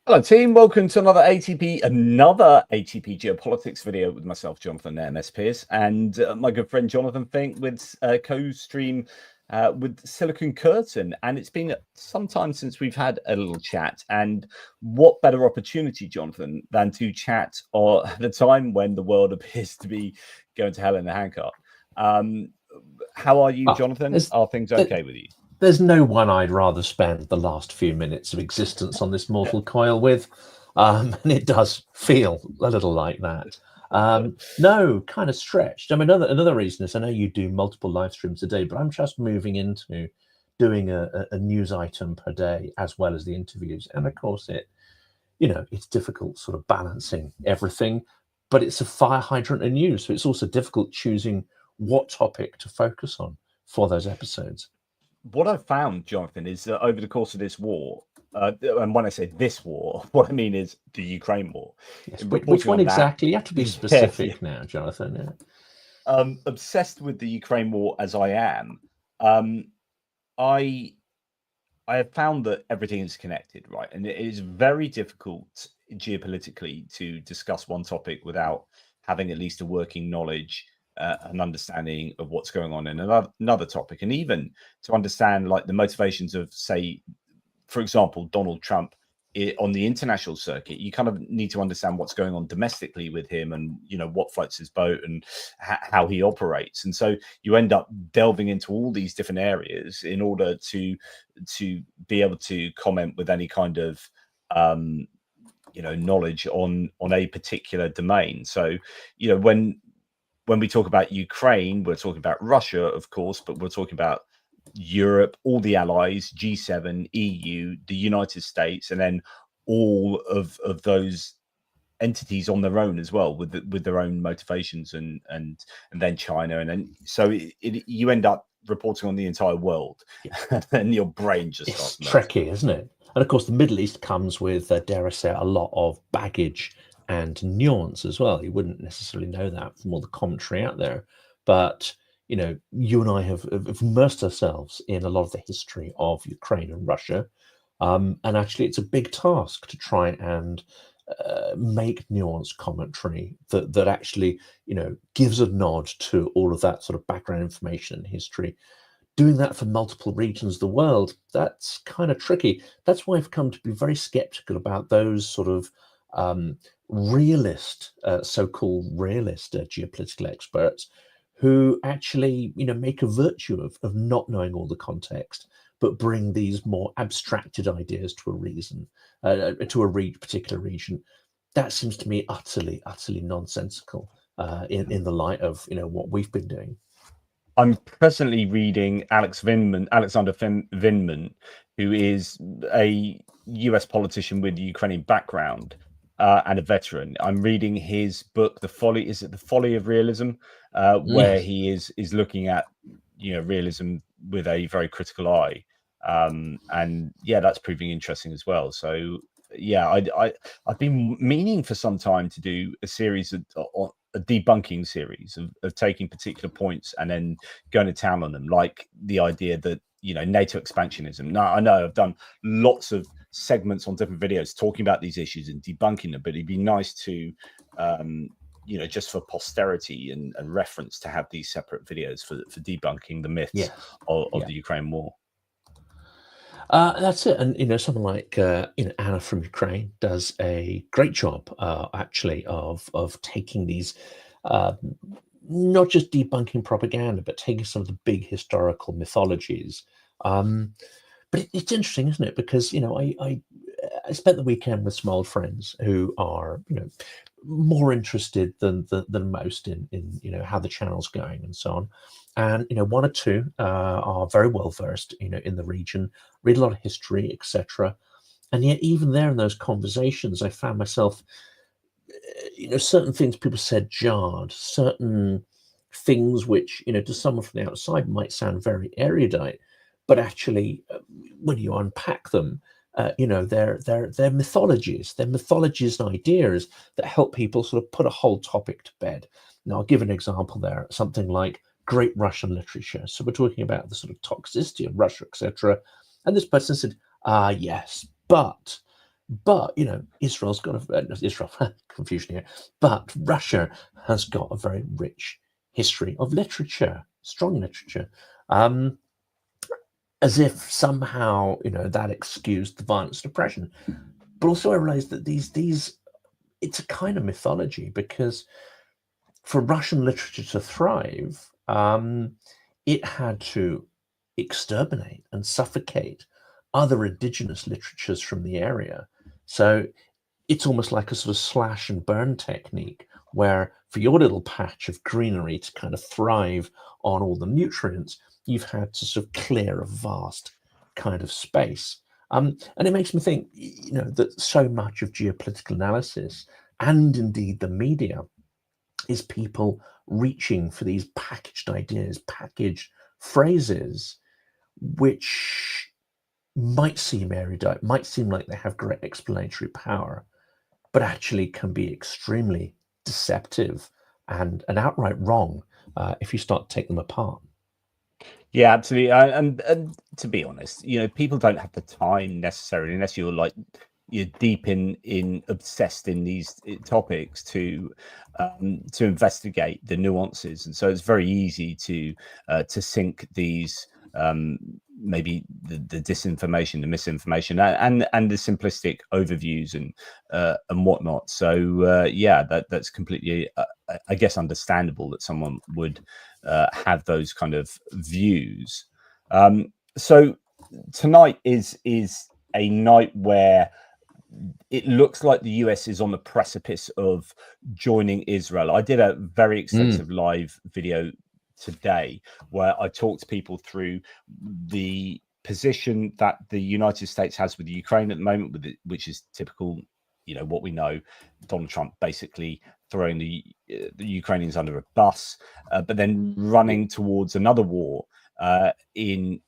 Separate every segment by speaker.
Speaker 1: Hello team, welcome to another ATP Geopolitics video with myself, Jonathan, MS Pearce, and my good friend Jonathan Fink with co-stream with Silicon Curtain. And it's been some time since we've had a little chat, and what better opportunity, Jonathan, than to chat at a time when the world appears to be going to hell in a handcart. How are you, Jonathan? Are things okay with you?
Speaker 2: There's no one I'd rather spend the last few minutes of existence on this mortal coil with, and it does feel a little like that. No, kind of stretched. I mean, another reason is I know you do multiple live streams a day, but I'm just moving into doing a news item per day as well as the interviews, and of course it's difficult sort of balancing everything, but it's a fire hydrant of news, so it's also difficult choosing what topic to focus on for those episodes.
Speaker 1: What I've found, Jonathan, is that over the course of this war, and when I say this war, what I mean is the Ukraine war.
Speaker 2: Yes, which one exactly? You have to be specific now, Jonathan.
Speaker 1: Yeah. Obsessed with the Ukraine war as I am, I have found that everything is connected, right? And it is very difficult geopolitically to discuss one topic without having at least a working knowledge, an understanding of what's going on in another topic, and even to understand like the motivations of, say, for example, Donald Trump on the international circuit. You kind of need to understand what's going on domestically with him, and what floats his boat and how he operates. And so you end up delving into all these different areas in order to be able to comment with any kind of knowledge on a particular domain. So when we talk about Ukraine, we're talking about Russia, of course, but we're talking about Europe, all the allies, G7, EU, the United States, and then all of those entities on their own as well, with their own motivations, and then China, and then so you end up reporting on the entire world, and your brain just starts
Speaker 2: tricky, isn't it? And of course, the Middle East comes with, dare I say, a lot of baggage and nuance as well. You wouldn't necessarily know that from all the commentary out there, but you and I have immersed ourselves in a lot of the history of Ukraine and Russia, and actually it's a big task to try and make nuanced commentary that actually gives a nod to all of that sort of background information and history. Doing that for multiple regions of the world, that's kind of tricky. That's why I've come to be very skeptical about those sort of realist, so-called realist geopolitical experts who actually, make a virtue of not knowing all the context, but bring these more abstracted ideas to a reason, to a particular region. That seems to me utterly nonsensical in the light of what we've been doing.
Speaker 1: I'm presently reading Alexander Vindman, who is a US politician with Ukrainian background and a veteran. I'm reading his book, The Folly of Realism, where he is looking at realism with a very critical eye, and yeah, that's proving interesting as well. So yeah, I've been meaning for some time to do a series of a debunking series of taking particular points and then going to town on them, like the idea that NATO expansionism. Now, I know I've done lots of segments on different videos talking about these issues and debunking them, but it'd be nice to just for posterity and reference to have these separate videos for debunking the myths of the Ukraine war.
Speaker 2: That's it. And someone like Anna from Ukraine does a great job actually of taking these not just debunking propaganda, but taking some of the big historical mythologies. But it's interesting, isn't it? Because I spent the weekend with some old friends who are more interested than most in how the channel's going and so on. And one or two are very well versed in the region, read a lot of history, etc. And yet even there in those conversations, I found myself certain things people said jarred, certain things which to someone from the outside might sound very erudite, but actually when you unpack them, they're mythologies and ideas that help people sort of put a whole topic to bed. Now I'll give an example there, something like great Russian literature. So we're talking about the sort of toxicity of Russia, etc. And this person said, yes, but But Israel's got Israel confusion here. But Russia has got a very rich history of literature, strong literature, as if somehow that excused the violence and oppression. But also, I realized that these it's a kind of mythology, because for Russian literature to thrive, it had to exterminate and suffocate other indigenous literatures from the area. So it's almost like a sort of slash and burn technique, where for your little patch of greenery to kind of thrive on all the nutrients, you've had to sort of clear a vast kind of space. And it makes me think, that so much of geopolitical analysis, and indeed the media, is people reaching for these packaged ideas, packaged phrases, which might seem erudite, might seem like they have great explanatory power, but actually can be extremely deceptive and outright wrong if you start to take them apart.
Speaker 1: Yeah, absolutely. And to be honest, people don't have the time necessarily, unless you're deep in obsessed in these topics, to investigate the nuances. And so it's very easy to sink these maybe the disinformation, the misinformation, and the simplistic overviews and whatnot. So yeah, that's completely I guess understandable that someone would have those kind of views. So tonight is a night where it looks like the US is on the precipice of joining Israel. I did a very extensive live video today where I talked to people through the position that the United States has with Ukraine at the moment, which is typical, what we know. Donald Trump basically throwing the Ukrainians under a bus, but then running towards another war in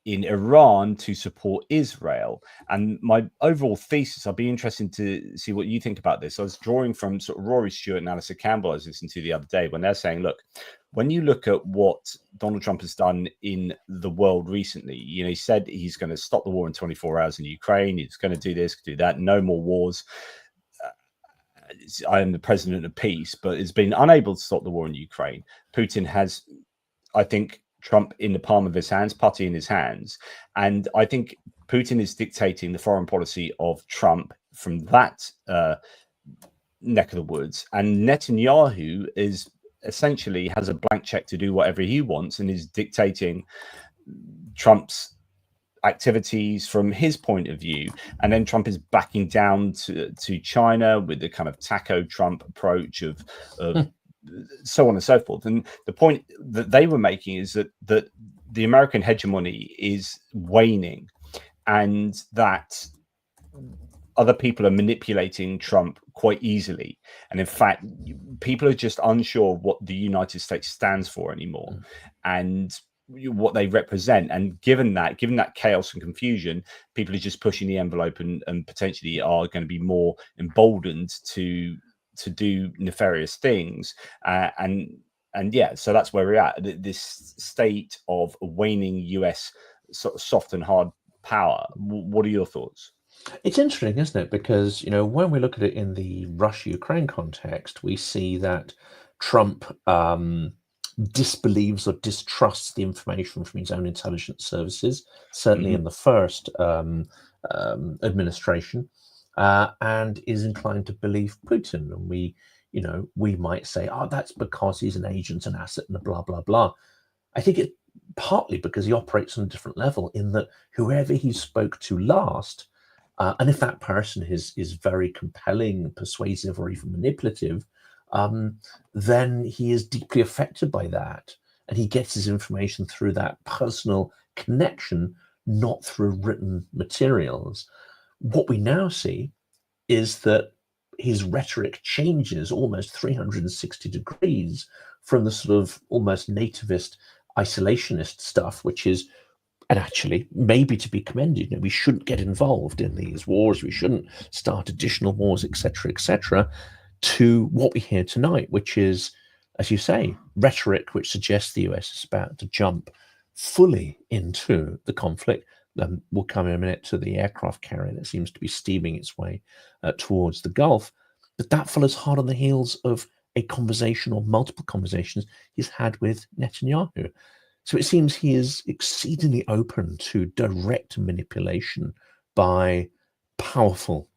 Speaker 1: Iran to support Israel. And my overall thesis, I'd be interested to see what you think about this. I was drawing from sort of Rory Stewart and Alistair Campbell I was listening to the other day, when they're saying, look, when you look at what Donald Trump has done in the world recently, he said he's going to stop the war in 24 hours in Ukraine. He's going to do this, do that, no more wars. I am the president of peace, but has been unable to stop the war in Ukraine. Putin has, I think, Trump in the palm of his hands, putty in his hands. And I think Putin is dictating the foreign policy of Trump from that neck of the woods. And Netanyahu is essentially has a blank check to do whatever he wants and is dictating Trump's activities from his point of view. And then Trump is backing down to China with the kind of taco Trump approach of so on and so forth. And the point that they were making is that the American hegemony is waning, and that other people are manipulating Trump quite easily. And in fact, people are just unsure what the United States stands for anymore and what they represent. And given that chaos and confusion, people are just pushing the envelope and potentially are going to be more emboldened to do nefarious things. And yeah, so that's where we're at, this state of waning US sort of soft and hard power. What are your thoughts?
Speaker 2: It's interesting, isn't it? Because, when we look at it in the Russia-Ukraine context, we see that Trump disbelieves or distrusts the information from his own intelligence services, certainly in the first administration, and is inclined to believe Putin. And we might say, oh, that's because he's an agent, an asset, and a blah, blah, blah. I think it's partly because he operates on a different level, in that whoever he spoke to last, and if that person is very compelling, persuasive, or even manipulative, then he is deeply affected by that. And he gets his information through that personal connection, not through written materials. What we now see is that his rhetoric changes almost 360 degrees from the sort of almost nativist, isolationist stuff, which is, and actually maybe to be commended, we shouldn't get involved in these wars, we shouldn't start additional wars, etc., to what we hear tonight, which is, as you say, rhetoric which suggests the US is about to jump fully into the conflict, we'll come in a minute to the aircraft carrier that seems to be steaming its way towards the Gulf. But that follows hard on the heels of a conversation or multiple conversations he's had with Netanyahu. So it seems he is exceedingly open to direct manipulation by powerful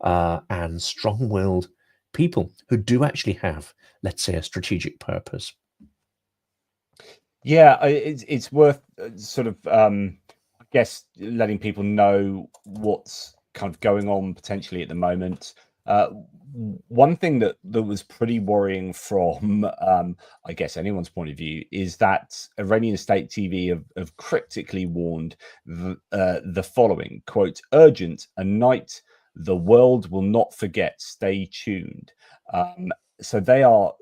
Speaker 2: and strong-willed people who do actually have, let's say, a strategic purpose.
Speaker 1: Yeah, it's worth sort of, I guess, letting people know what's kind of going on potentially at the moment. One thing that was pretty worrying from, I guess, anyone's point of view is that Iranian state TV have cryptically warned the following, quote, urgent, a night the world will not forget, stay tuned. So they are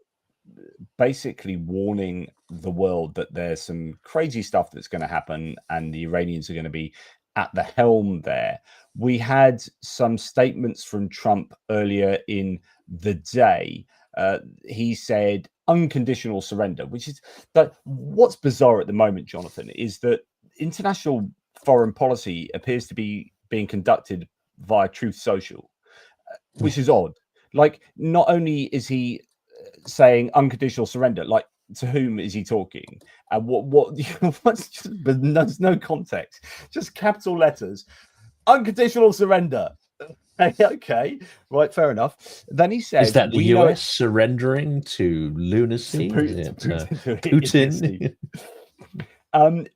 Speaker 1: basically warning the world that there's some crazy stuff that's going to happen and the Iranians are going to be at the helm there. We had some statements from Trump earlier in the day. He said unconditional surrender, which is that what's bizarre at the moment, Jonathan, is that international foreign policy appears to be being conducted via Truth Social, which is odd. Like, not only is he saying unconditional surrender, like, to whom is he talking? And what's just, but there's no context, just capital letters, unconditional surrender. Okay, right, fair enough. Then he says,
Speaker 2: is that the US surrendering to lunacy? Putin?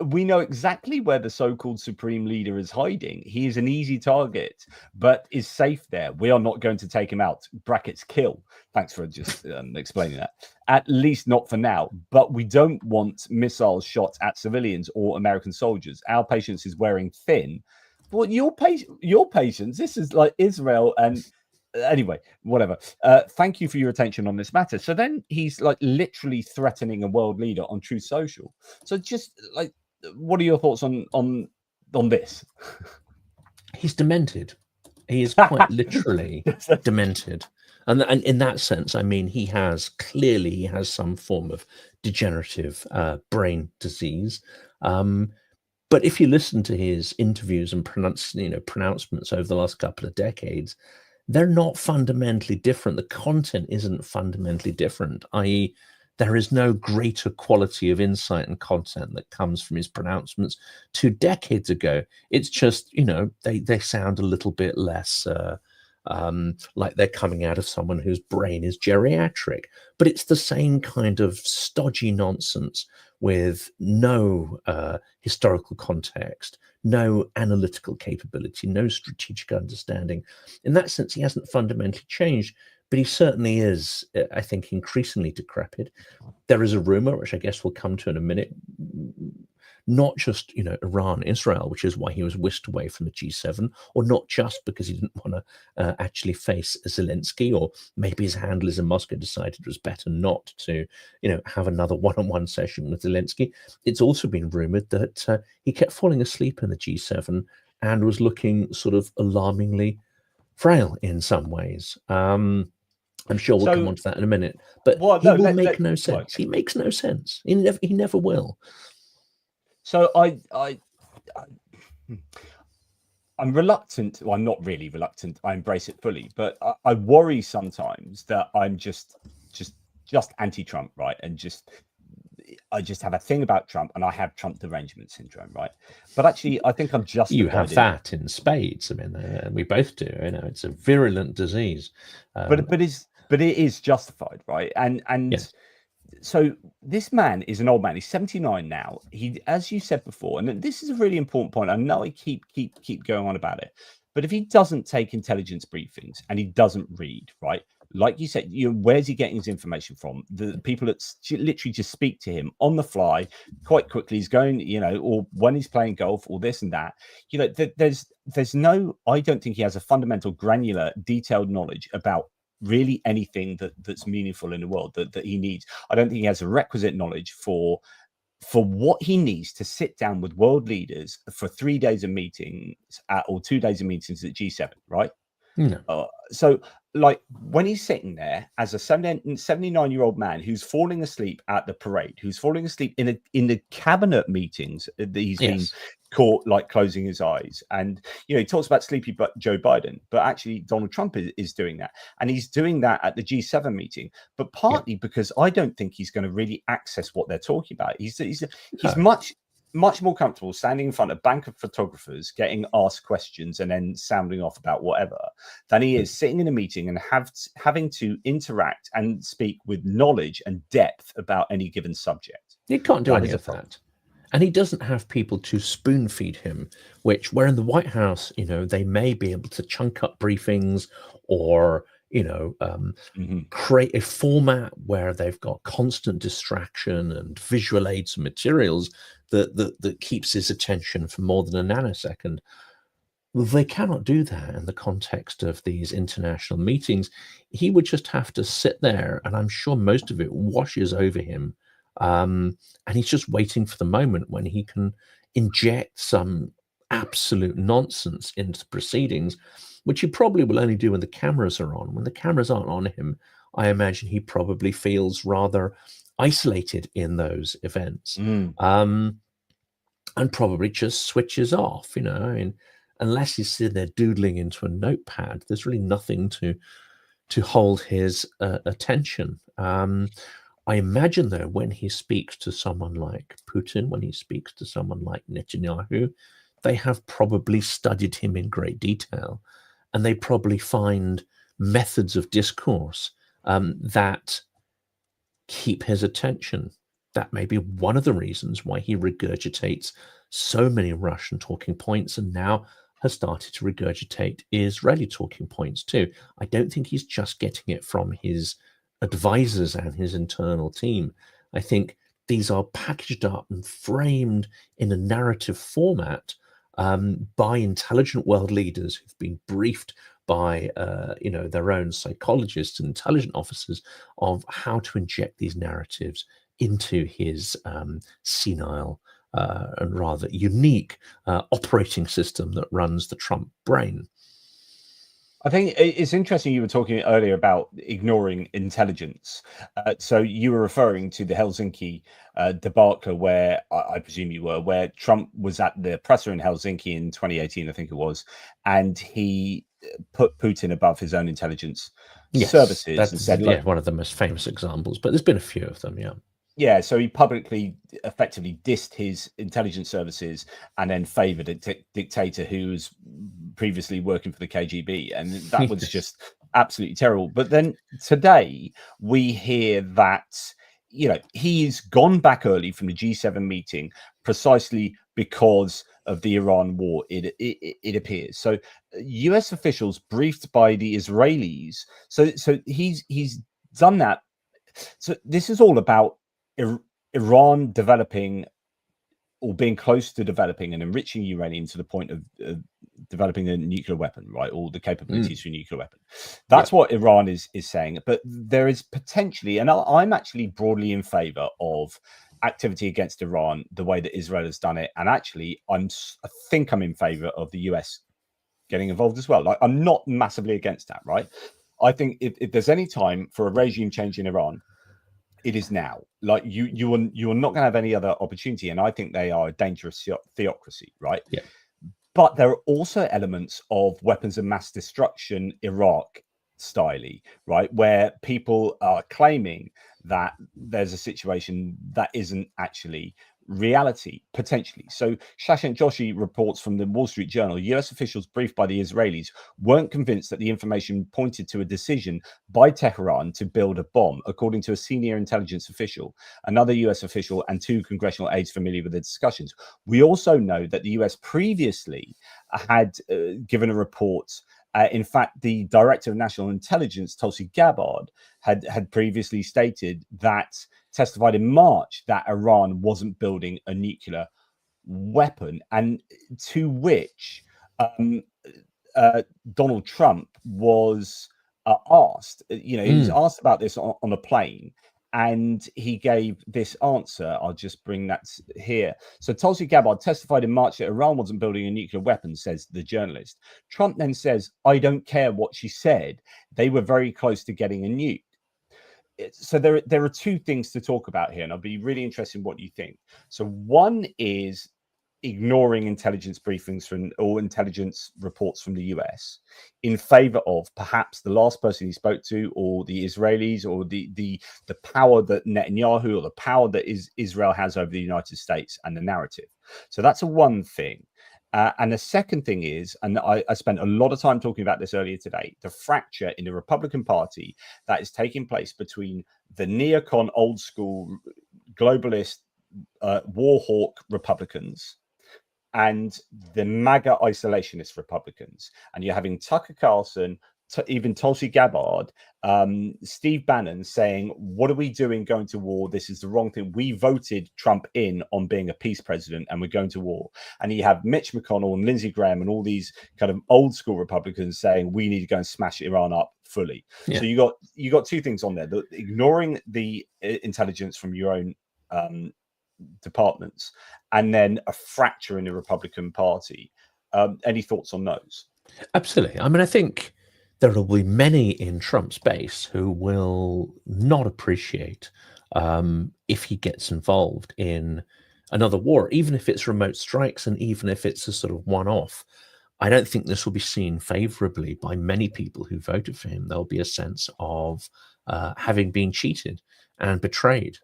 Speaker 1: We know exactly where the so-called supreme leader is hiding. He is an easy target, but is safe there. We are not going to take him out. Brackets kill. Thanks for just explaining that. At least not for now. But we don't want missiles shot at civilians or American soldiers. Our patience is wearing thin. Well, your patience. This is like Israel and. Anyway, whatever. Thank you for your attention on this matter. So then he's like literally threatening a world leader on Truth Social. So just like, what are your thoughts on this?
Speaker 2: He's demented. He is quite literally demented. And in that sense, I mean, he has some form of degenerative brain disease. But if you listen to his interviews and pronouncements over the last couple of decades, they're not fundamentally different. The content isn't fundamentally different, i.e., there is no greater quality of insight and content that comes from his pronouncements 2 decades ago. It's just, they sound a little bit less like they're coming out of someone whose brain is geriatric. But it's the same kind of stodgy nonsense with no historical context, no analytical capability, no strategic understanding. In that sense, he hasn't fundamentally changed, but he certainly is, I think, increasingly decrepit. There is a rumor, which I guess we'll come to in a minute, not just, Iran, Israel, which is why he was whisked away from the G7, or not just because he didn't want to actually face Zelensky, or maybe his handlers in Moscow decided it was better not to, have another one-on-one session with Zelensky. It's also been rumored that he kept falling asleep in the G7 and was looking sort of alarmingly frail in some ways. I'm sure we'll come on to that in a minute, but he will make no sense. Right. He makes no sense. He never will.
Speaker 1: So I'm reluctant. Well, I'm not really reluctant. I embrace it fully, but I worry sometimes that I'm just anti-Trump, right? And I just have a thing about Trump, and I have Trump derangement syndrome, right? But actually, I think I'm just.
Speaker 2: You have that in spades. I mean, we both do. It's a virulent disease.
Speaker 1: But it is justified, right? And yes. So this man is an old man. He's 79 now. He, as you said before, and this is a really important point. I know I keep going on about it, but if he doesn't take intelligence briefings and he doesn't read, right? Like you said, where's he getting his information from? The people that literally just speak to him on the fly quite quickly. He's going, or when he's playing golf or this and that. There's no. I don't think he has a fundamental, granular, detailed knowledge about really anything that's meaningful in the world that he needs. I don't think he has a requisite knowledge for what he needs to sit down with world leaders for 3 days of meetings or 2 days of meetings at G7, right?
Speaker 2: No.
Speaker 1: So like when he's sitting there as a 79-year-old man who's falling asleep at the parade, who's falling asleep in the cabinet meetings that he's been caught like closing his eyes, and he talks about sleepy Joe Biden, but actually Donald Trump is doing that, and he's doing that at the G7 meeting, but partly because I don't think he's going to really access what they're talking about. He's much more comfortable standing in front of a bank of photographers, getting asked questions and then sounding off about whatever, than he is sitting in a meeting and having to interact and speak with knowledge and depth about any given subject.
Speaker 2: He can't do any of that. And he doesn't have people to spoon feed him, where in the White House, they may be able to chunk up briefings or, create a format where they've got constant distraction and visual aids and materials that keeps his attention for more than a nanosecond. They cannot do that in the context of these international meetings. He would just have to sit there, and I'm sure most of it washes over him. And he's just waiting for the moment when he can inject some absolute nonsense into the proceedings, which he probably will only do when the cameras are on. When the cameras aren't on him, I imagine he probably feels rather isolated in those events, and probably just switches off, and unless he's sitting there doodling into a notepad, there's really nothing to hold his attention. I imagine, though, when he speaks to someone like Putin, when he speaks to someone like Netanyahu, they have probably studied him in great detail, and they probably find methods of discourse that keep his attention. That may be one of the reasons why he regurgitates so many Russian talking points and now has started to regurgitate Israeli talking points too. I don't think he's just getting it from his advisors and his internal team. I think these are packaged up and framed in a narrative format by intelligent world leaders who've been briefed by their own psychologists and intelligence officers of how to inject these narratives into his senile and rather unique operating system that runs the Trump brain.
Speaker 1: I think it's interesting you were talking earlier about ignoring intelligence. So you were referring to the Helsinki debacle where, I presume you were, where Trump was at the presser in Helsinki in 2018, I think it was, and he put Putin above his own intelligence services.
Speaker 2: That's
Speaker 1: and said,
Speaker 2: one of the most famous examples, but there's been a few of them,
Speaker 1: Yeah, so he publicly effectively dissed his intelligence services and then favored a dictator who was previously working for the KGB. And that was just absolutely terrible. But then today we hear that, he's gone back early from the G7 meeting precisely because of the Iran war, it appears. So US officials briefed by the Israelis. So he's done that. So this is all about Iran developing or being close to developing and enriching uranium to the point of developing a nuclear weapon, right? All the capabilities for a nuclear weapon. That's what Iran is saying. But there is potentially, and I'm actually broadly in favor of activity against Iran the way that Israel has done it. And actually, I think I'm in favor of the US getting involved as well. Like, I'm not massively against that, right? I think if there's any time for a regime change in Iran, it is now. Like you are not going to have any other opportunity, and I think they are a dangerous theocracy, right?
Speaker 2: Yeah.
Speaker 1: But there are also elements of weapons of mass destruction, Iraq style, right, where people are claiming that there's a situation that isn't actually reality, potentially. So Shashank Joshi reports from the Wall Street Journal, US officials briefed by the Israelis weren't convinced that the information pointed to a decision by Tehran to build a bomb, according to a senior intelligence official, another US official, and two congressional aides familiar with the discussions. We also know that the US previously had given a report. In fact, the director of national intelligence, Tulsi Gabbard, had previously stated that, testified in March, that Iran wasn't building a nuclear weapon, and to which Donald Trump was asked. He was asked about this on a plane, And he gave this answer. I'll just bring that here. So Tulsi Gabbard testified in March that Iran wasn't building a nuclear weapon, says the journalist. Trump then says, I don't care what she said. They were very close to getting a nuke. So there are two things to talk about here, and I'll be really interested in what you think. So one is ignoring intelligence briefings from or intelligence reports from the US in favor of perhaps the last person he spoke to, or the Israelis, or the power that Netanyahu, or the power that Israel has over the United States and the narrative. So that's a one thing. And the second thing is, and I spent a lot of time talking about this earlier today, the fracture in the Republican Party that is taking place between the neocon, old school, globalist, war hawk Republicans and the MAGA isolationist Republicans. And you're having Tucker Carlson, even Tulsi Gabbard, Steve Bannon saying, what are we doing going to war? This is the wrong thing. We voted Trump in on being a peace president and we're going to war. And you have Mitch McConnell and Lindsey Graham and all these kind of old school Republicans saying we need to go and smash Iran up fully. Yeah. So you got two things on there. Ignoring the intelligence from your own departments, and then a fracture in the Republican Party. Any thoughts on those?
Speaker 2: Absolutely. I mean, I think there will be many in Trump's base who will not appreciate if he gets involved in another war, even if it's remote strikes and even if it's a sort of one-off. I don't think this will be seen favorably by many people who voted for him. There'll be a sense of having been cheated and betrayed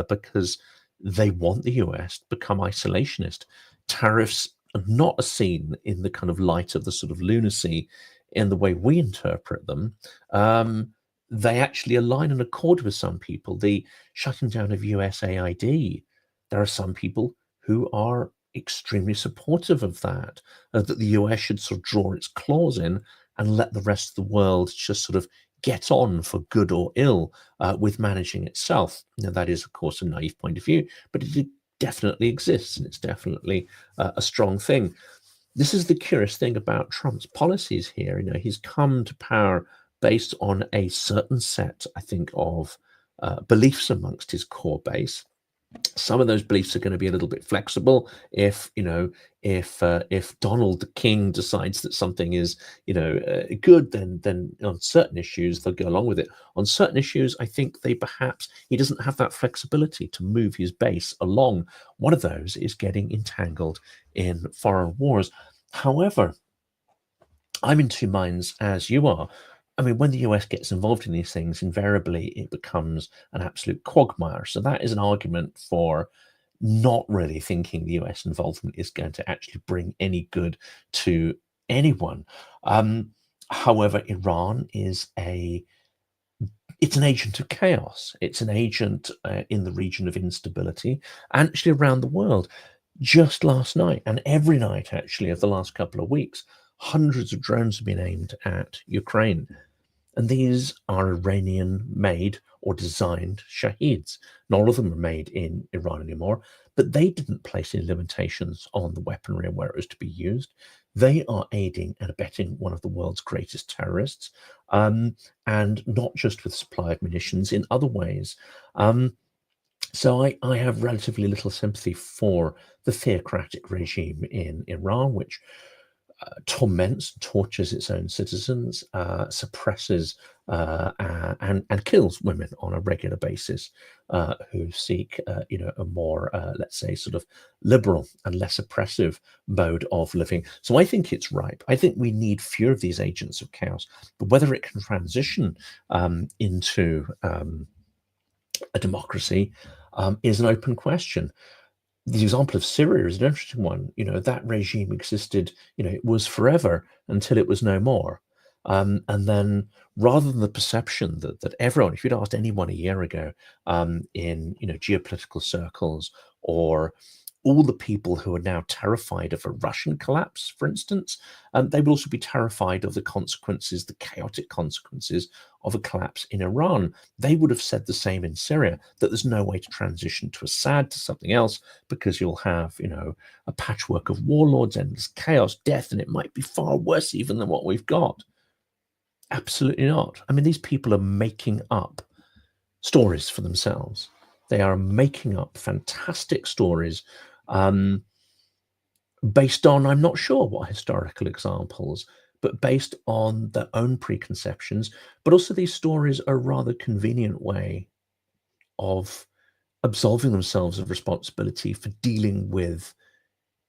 Speaker 2: because they want the US to become isolationist. Tariffs are not seen in the kind of light of the sort of lunacy in the way we interpret them. They actually align and accord with some people. The shutting down of USAID, there are some people who are extremely supportive of that, that the US should sort of draw its claws in and let the rest of the world just sort of get on, for good or ill, with managing itself. Now, that is, of course, a naive point of view, but it definitely exists, and it's definitely a strong thing. This is the curious thing about Trump's policies here. You know, he's come to power based on a certain set, I think, of beliefs amongst his core base. Some of those beliefs are going to be a little bit flexible. If Donald the King decides that something is good, then on certain issues they'll go along with it. On certain issues, I think he doesn't have that flexibility to move his base along. One of those is getting entangled in foreign wars. However, I'm in two minds as you are. I mean, when the US gets involved in these things, invariably it becomes an absolute quagmire. So that is an argument for not really thinking the US involvement is going to actually bring any good to anyone. However, Iran is it's an agent of chaos. It's an agent in the region of instability and actually around the world. Just last night, and every night actually of the last couple of weeks, hundreds of drones have been aimed at Ukraine. And these are Iranian-made or designed Shaheeds. Not all of them are made in Iran anymore, but they didn't place any limitations on the weaponry and where it was to be used. They are aiding and abetting one of the world's greatest terrorists, and not just with supply of munitions, in other ways. So I have relatively little sympathy for the theocratic regime in Iran, which torments, tortures its own citizens, suppresses and kills women on a regular basis who seek, a more, let's say, sort of liberal and less oppressive mode of living. So I think it's ripe. I think we need fewer of these agents of chaos, but whether it can transition into a democracy is an open question. The example of Syria is an interesting one. You know, that regime existed, it was forever until it was no more. And then rather than the perception that everyone, if you'd asked anyone a year ago in, geopolitical circles, or all the people who are now terrified of a Russian collapse, for instance, they will also be terrified of the consequences, the chaotic consequences of a collapse in Iran. They would have said the same in Syria, that there's no way to transition to Assad, to something else, because you'll have, a patchwork of warlords, endless chaos, death, and it might be far worse even than what we've got. Absolutely not. I mean, these people are making up stories for themselves. They are making up fantastic stories based on, I'm not sure what historical examples, but based on their own preconceptions. But also these stories are a rather convenient way of absolving themselves of responsibility for dealing with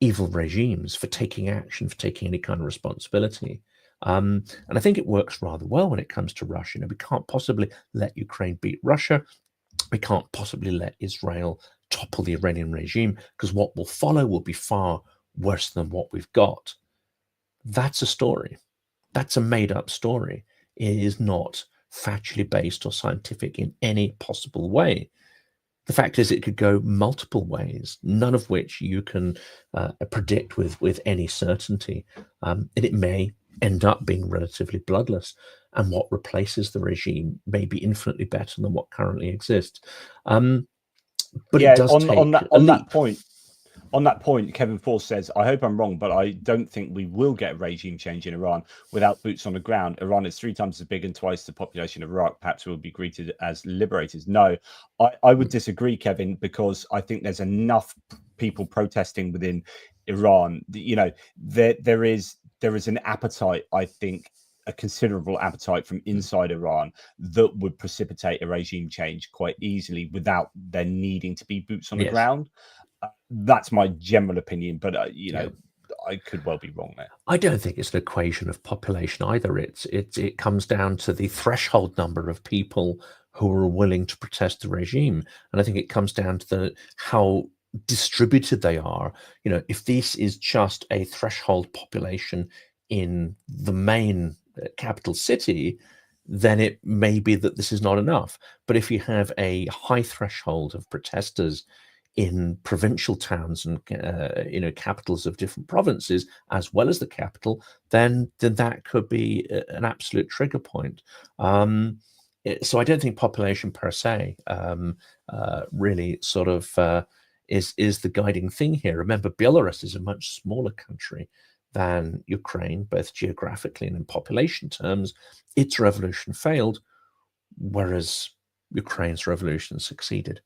Speaker 2: evil regimes, for taking action, for taking any kind of responsibility. And I think it works rather well when it comes to Russia. You know, we can't possibly let Ukraine beat Russia. We can't possibly let Israel topple the Iranian regime, because what will follow will be far worse than what we've got. That's a story. That's a made-up story. It is not factually based or scientific in any possible way. The fact is, it could go multiple ways, none of which you can predict with any certainty. And it may end up being relatively bloodless, and what replaces the regime may be infinitely better than what currently exists. But
Speaker 1: Yeah,
Speaker 2: it does take a leap.
Speaker 1: On that point, Kevin Force says, I hope I'm wrong, but I don't think we will get regime change in Iran without boots on the ground. Iran is 3 times as big and twice the population of Iraq. Perhaps we'll be greeted as liberators. No, I would disagree, Kevin, because I think there's enough people protesting within Iran. You know, there is an appetite, I think, a considerable appetite from inside Iran that would precipitate a regime change quite easily without there needing to be boots on the ground. That's my general opinion, but you know, I could well be wrong there.
Speaker 2: I don't think it's an equation of population either. It comes down to the threshold number of people who are willing to protest the regime, and I think it comes down to how distributed they are. You know, if this is just a threshold population in the main capital city, then it may be that this is not enough. But if you have a high threshold of protesters in provincial towns and you know, capitals of different provinces, as well as the capital, then that could be an absolute trigger point. So I don't think population per se really sort of is the guiding thing here. Remember, Belarus is a much smaller country than Ukraine, both geographically and in population terms. Its revolution failed, whereas Ukraine's revolution succeeded.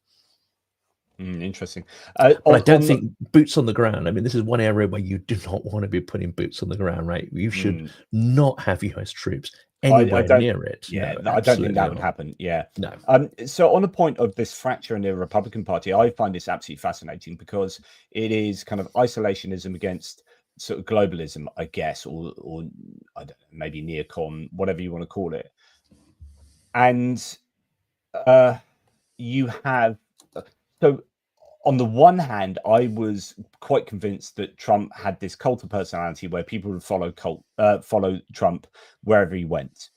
Speaker 1: Interesting.
Speaker 2: But I don't think boots on the ground. I mean, this is one area where you do not want to be putting boots on the ground, right? You should not have US troops anywhere near it.
Speaker 1: Yeah,
Speaker 2: no,
Speaker 1: I don't think that would happen. Yeah.
Speaker 2: No.
Speaker 1: So on the point of this fracture in the Republican Party, I find this absolutely fascinating because it is kind of isolationism against sort of globalism, I guess, or I don't know, maybe neocon, whatever you want to call it. And you have so on the one hand, I was quite convinced that Trump had this cult of personality where people would follow Trump wherever he went.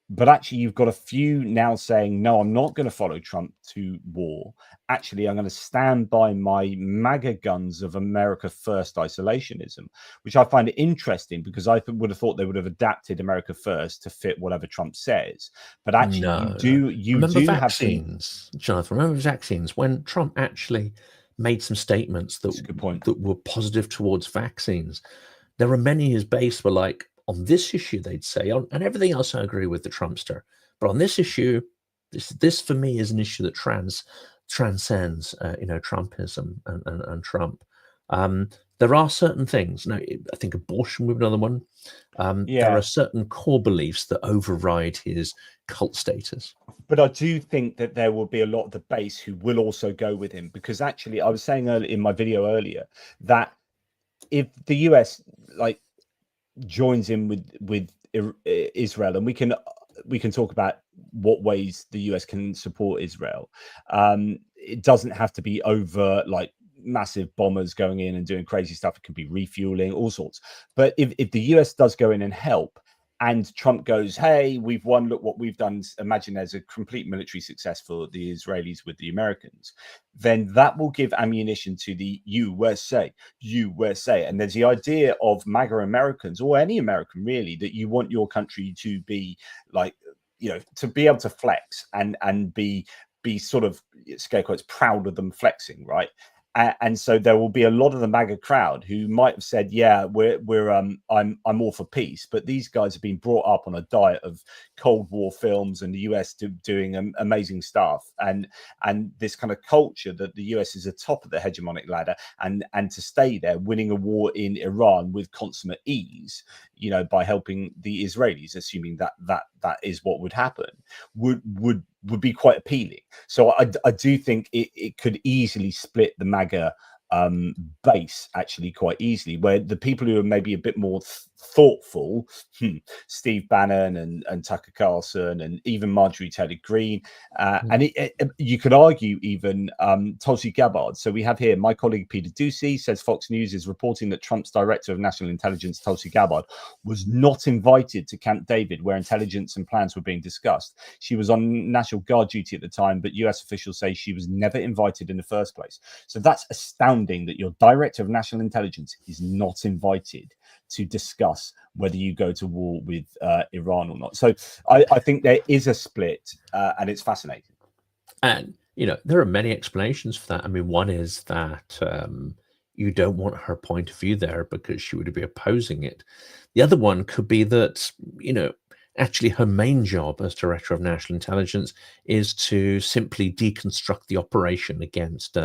Speaker 1: But actually, you've got a few now saying, no, I'm not going to follow Trump to war. Actually, I'm going to stand by my MAGA guns of America First isolationism, which I find interesting because I would have thought they would have adapted America First to fit whatever Trump says. But actually, you
Speaker 2: remember
Speaker 1: do
Speaker 2: vaccines, have Jonathan. Remember vaccines when Trump actually made some statements that were positive towards vaccines. There were many his base were like, on this issue, they'd say, and everything else I agree with the Trumpster, but on this issue, this for me is an issue that transcends, you know, Trumpism and Trump. There are certain things. Now, I think abortion would be another one. There are certain core beliefs that override his cult status.
Speaker 1: But I do think that there will be a lot of the base who will also go with him, because actually, I was saying in my video earlier that if the US like joins in with Israel, and we can talk about what ways the US can support Israel. It doesn't have to be over like massive bombers going in and doing crazy stuff. It can be refueling, all sorts. But if the US does go in and help, and Trump goes, hey, we've won, look what we've done, imagine there's a complete military success for the Israelis with the Americans, then that will give ammunition to the USA. And there's the idea of MAGA Americans, or any American really, that you want your country to be like, you know, to be able to flex and be sort of, scare quotes, proud of them flexing, right? And so there will be a lot of the MAGA crowd who might have said, yeah, I'm all for peace, but these guys have been brought up on a diet of Cold War films and the US doing amazing stuff, and this kind of culture that the US is atop of the hegemonic ladder, and to stay there, winning a war in Iran with consummate ease, you know, by helping the Israelis, assuming that is what would happen, would be quite appealing. So I do think it could easily split the MAGA base actually quite easily, where the people who are maybe a bit more thoughtful, Steve Bannon and Tucker Carlson and even Marjorie Taylor Greene, and you could argue even Tulsi Gabbard. So we have here my colleague Peter Doocy says Fox News is reporting that Trump's director of national intelligence, Tulsi Gabbard, was not invited to Camp David, where intelligence and plans were being discussed. She was on National Guard duty at the time, but US officials say she was never invited in the first place. So that's astounding that your director of national intelligence is not invited to discuss whether you go to war with Iran or not. So I think there is a split, and it's fascinating.
Speaker 2: And, you know, there are many explanations for that. I mean, one is that you don't want her point of view there because she would be opposing it. The other one could be that, you know, actually her main job as director of national intelligence is to simply deconstruct the operation against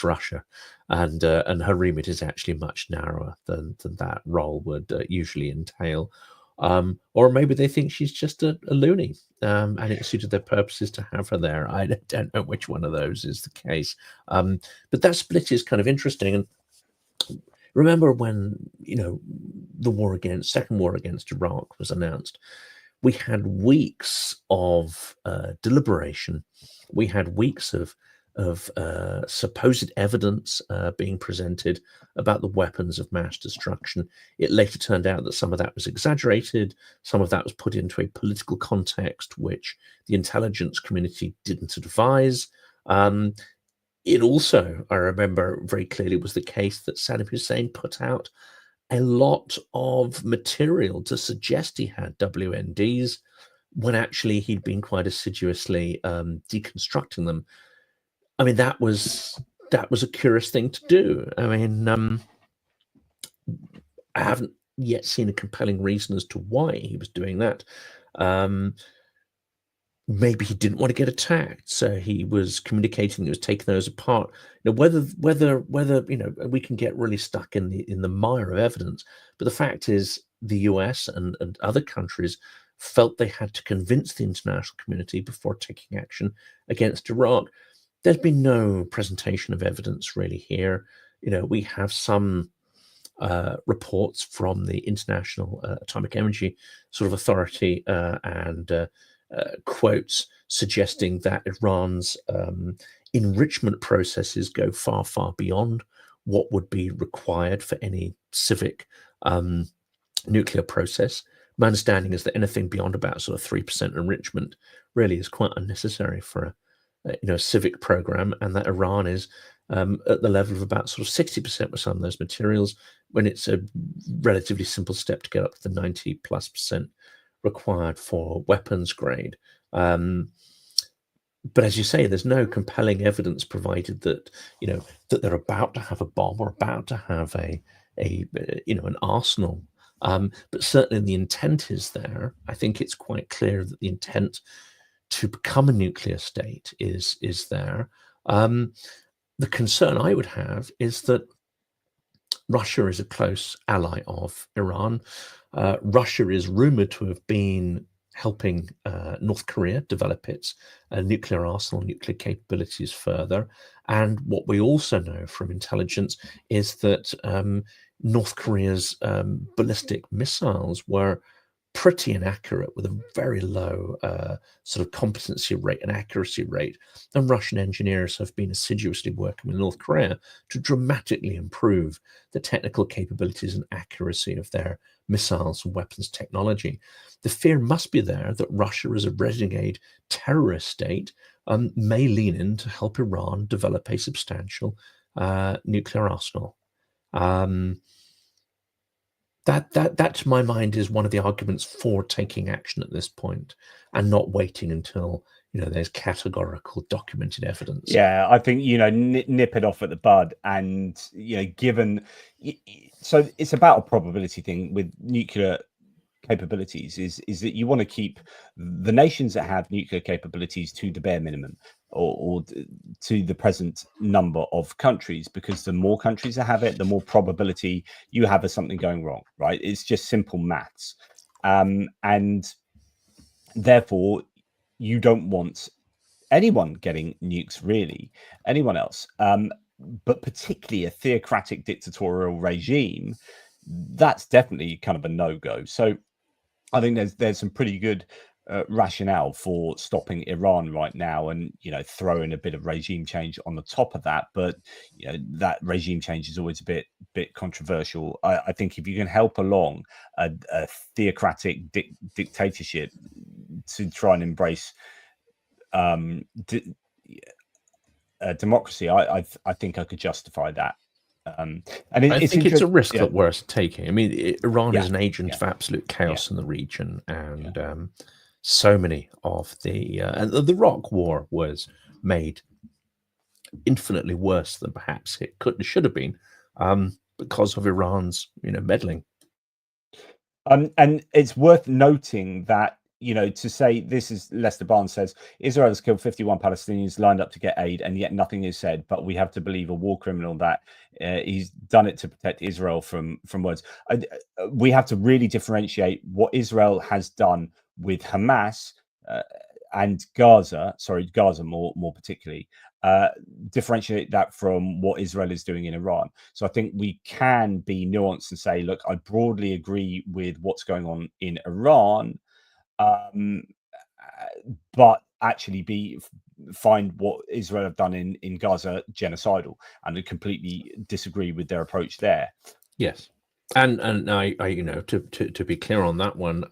Speaker 2: Russia, and her remit is actually much narrower than that role would usually entail. Or maybe they think she's just a loony, and it suited their purposes to have her there. I don't know which one of those is the case. But that split is kind of interesting. And remember when, you know, the second war against Iraq was announced, we had weeks of deliberation. We had weeks of supposed evidence being presented about the weapons of mass destruction. It later turned out that some of that was exaggerated, some of that was put into a political context which the intelligence community didn't advise. It also, I remember very clearly, was the case that Saddam Hussein put out a lot of material to suggest he had WNDs when actually he'd been quite assiduously deconstructing them. I mean, that was a curious thing to do. I mean, I haven't yet seen a compelling reason as to why he was doing that. Maybe he didn't want to get attacked, so he was communicating. He was taking those apart. You know, whether you know, we can get really stuck in the mire of evidence. But the fact is, the US and other countries felt they had to convince the international community before taking action against Iraq. There's been no presentation of evidence really here. You know, we have some reports from the International Atomic Energy sort of Authority and quotes suggesting that Iran's enrichment processes go far, far beyond what would be required for any civic nuclear process. My understanding is that anything beyond about sort of 3% enrichment really is quite unnecessary for a civic program, and that Iran is at the level of about sort of 60% with some of those materials, when it's a relatively simple step to get up to the 90+% required for weapons grade. But as you say, there's no compelling evidence provided that that they're about to have a bomb or about to have an arsenal. But certainly the intent is there. I think it's quite clear that the intent to become a nuclear state is there. The concern I would have is that Russia is a close ally of Iran. Russia is rumored to have been helping North Korea develop its nuclear arsenal, nuclear capabilities further. And what we also know from intelligence is that North Korea's ballistic missiles were pretty inaccurate, with a very low sort of competency rate and accuracy rate. And Russian engineers have been assiduously working with North Korea to dramatically improve the technical capabilities and accuracy of their missiles and weapons technology. The fear must be there that Russia, as a renegade terrorist state, may lean in to help Iran develop a substantial nuclear arsenal. That to my mind is one of the arguments for taking action at this point and not waiting until there's categorical documented evidence.
Speaker 1: Yeah, I think nip it off at the bud, and given so it's about a probability thing with nuclear capabilities is that you want to keep the nations that have nuclear capabilities to the bare minimum, or to the present number of countries, because the more countries that have it, the more probability you have of something going wrong, right? It's just simple maths. And therefore you don't want anyone getting nukes, really, anyone else, but particularly a theocratic dictatorial regime. That's definitely kind of a no-go. So I think there's some pretty good rationale for stopping Iran right now, and throwing a bit of regime change on the top of that. But that regime change is always a bit controversial. I think if you can help along a theocratic dictatorship to try and embrace democracy, I think I could justify that. And
Speaker 2: I
Speaker 1: it's
Speaker 2: think it's a
Speaker 1: interesting.
Speaker 2: risk that we're taking. I mean, Iran is
Speaker 1: Yeah,
Speaker 2: an agent
Speaker 1: yeah,
Speaker 2: of absolute chaos
Speaker 1: yeah,
Speaker 2: in the region, and so many of the Iraq War was made infinitely worse than perhaps it should have been, because of Iran's meddling.
Speaker 1: And it's worth noting that, to say this is Lester Barnes says Israel has killed 51 Palestinians lined up to get aid, and yet nothing is said. But we have to believe a war criminal that he's done it to protect Israel from words. We have to really differentiate what Israel has done with Hamas and Gaza. Sorry, Gaza more particularly. Differentiate that from what Israel is doing in Iran. So I think we can be nuanced and say, look, I broadly agree with what's going on in Iran, but actually find what Israel have done in Gaza genocidal, and I completely disagree with their approach there.
Speaker 2: Yes, and I to be clear on that one,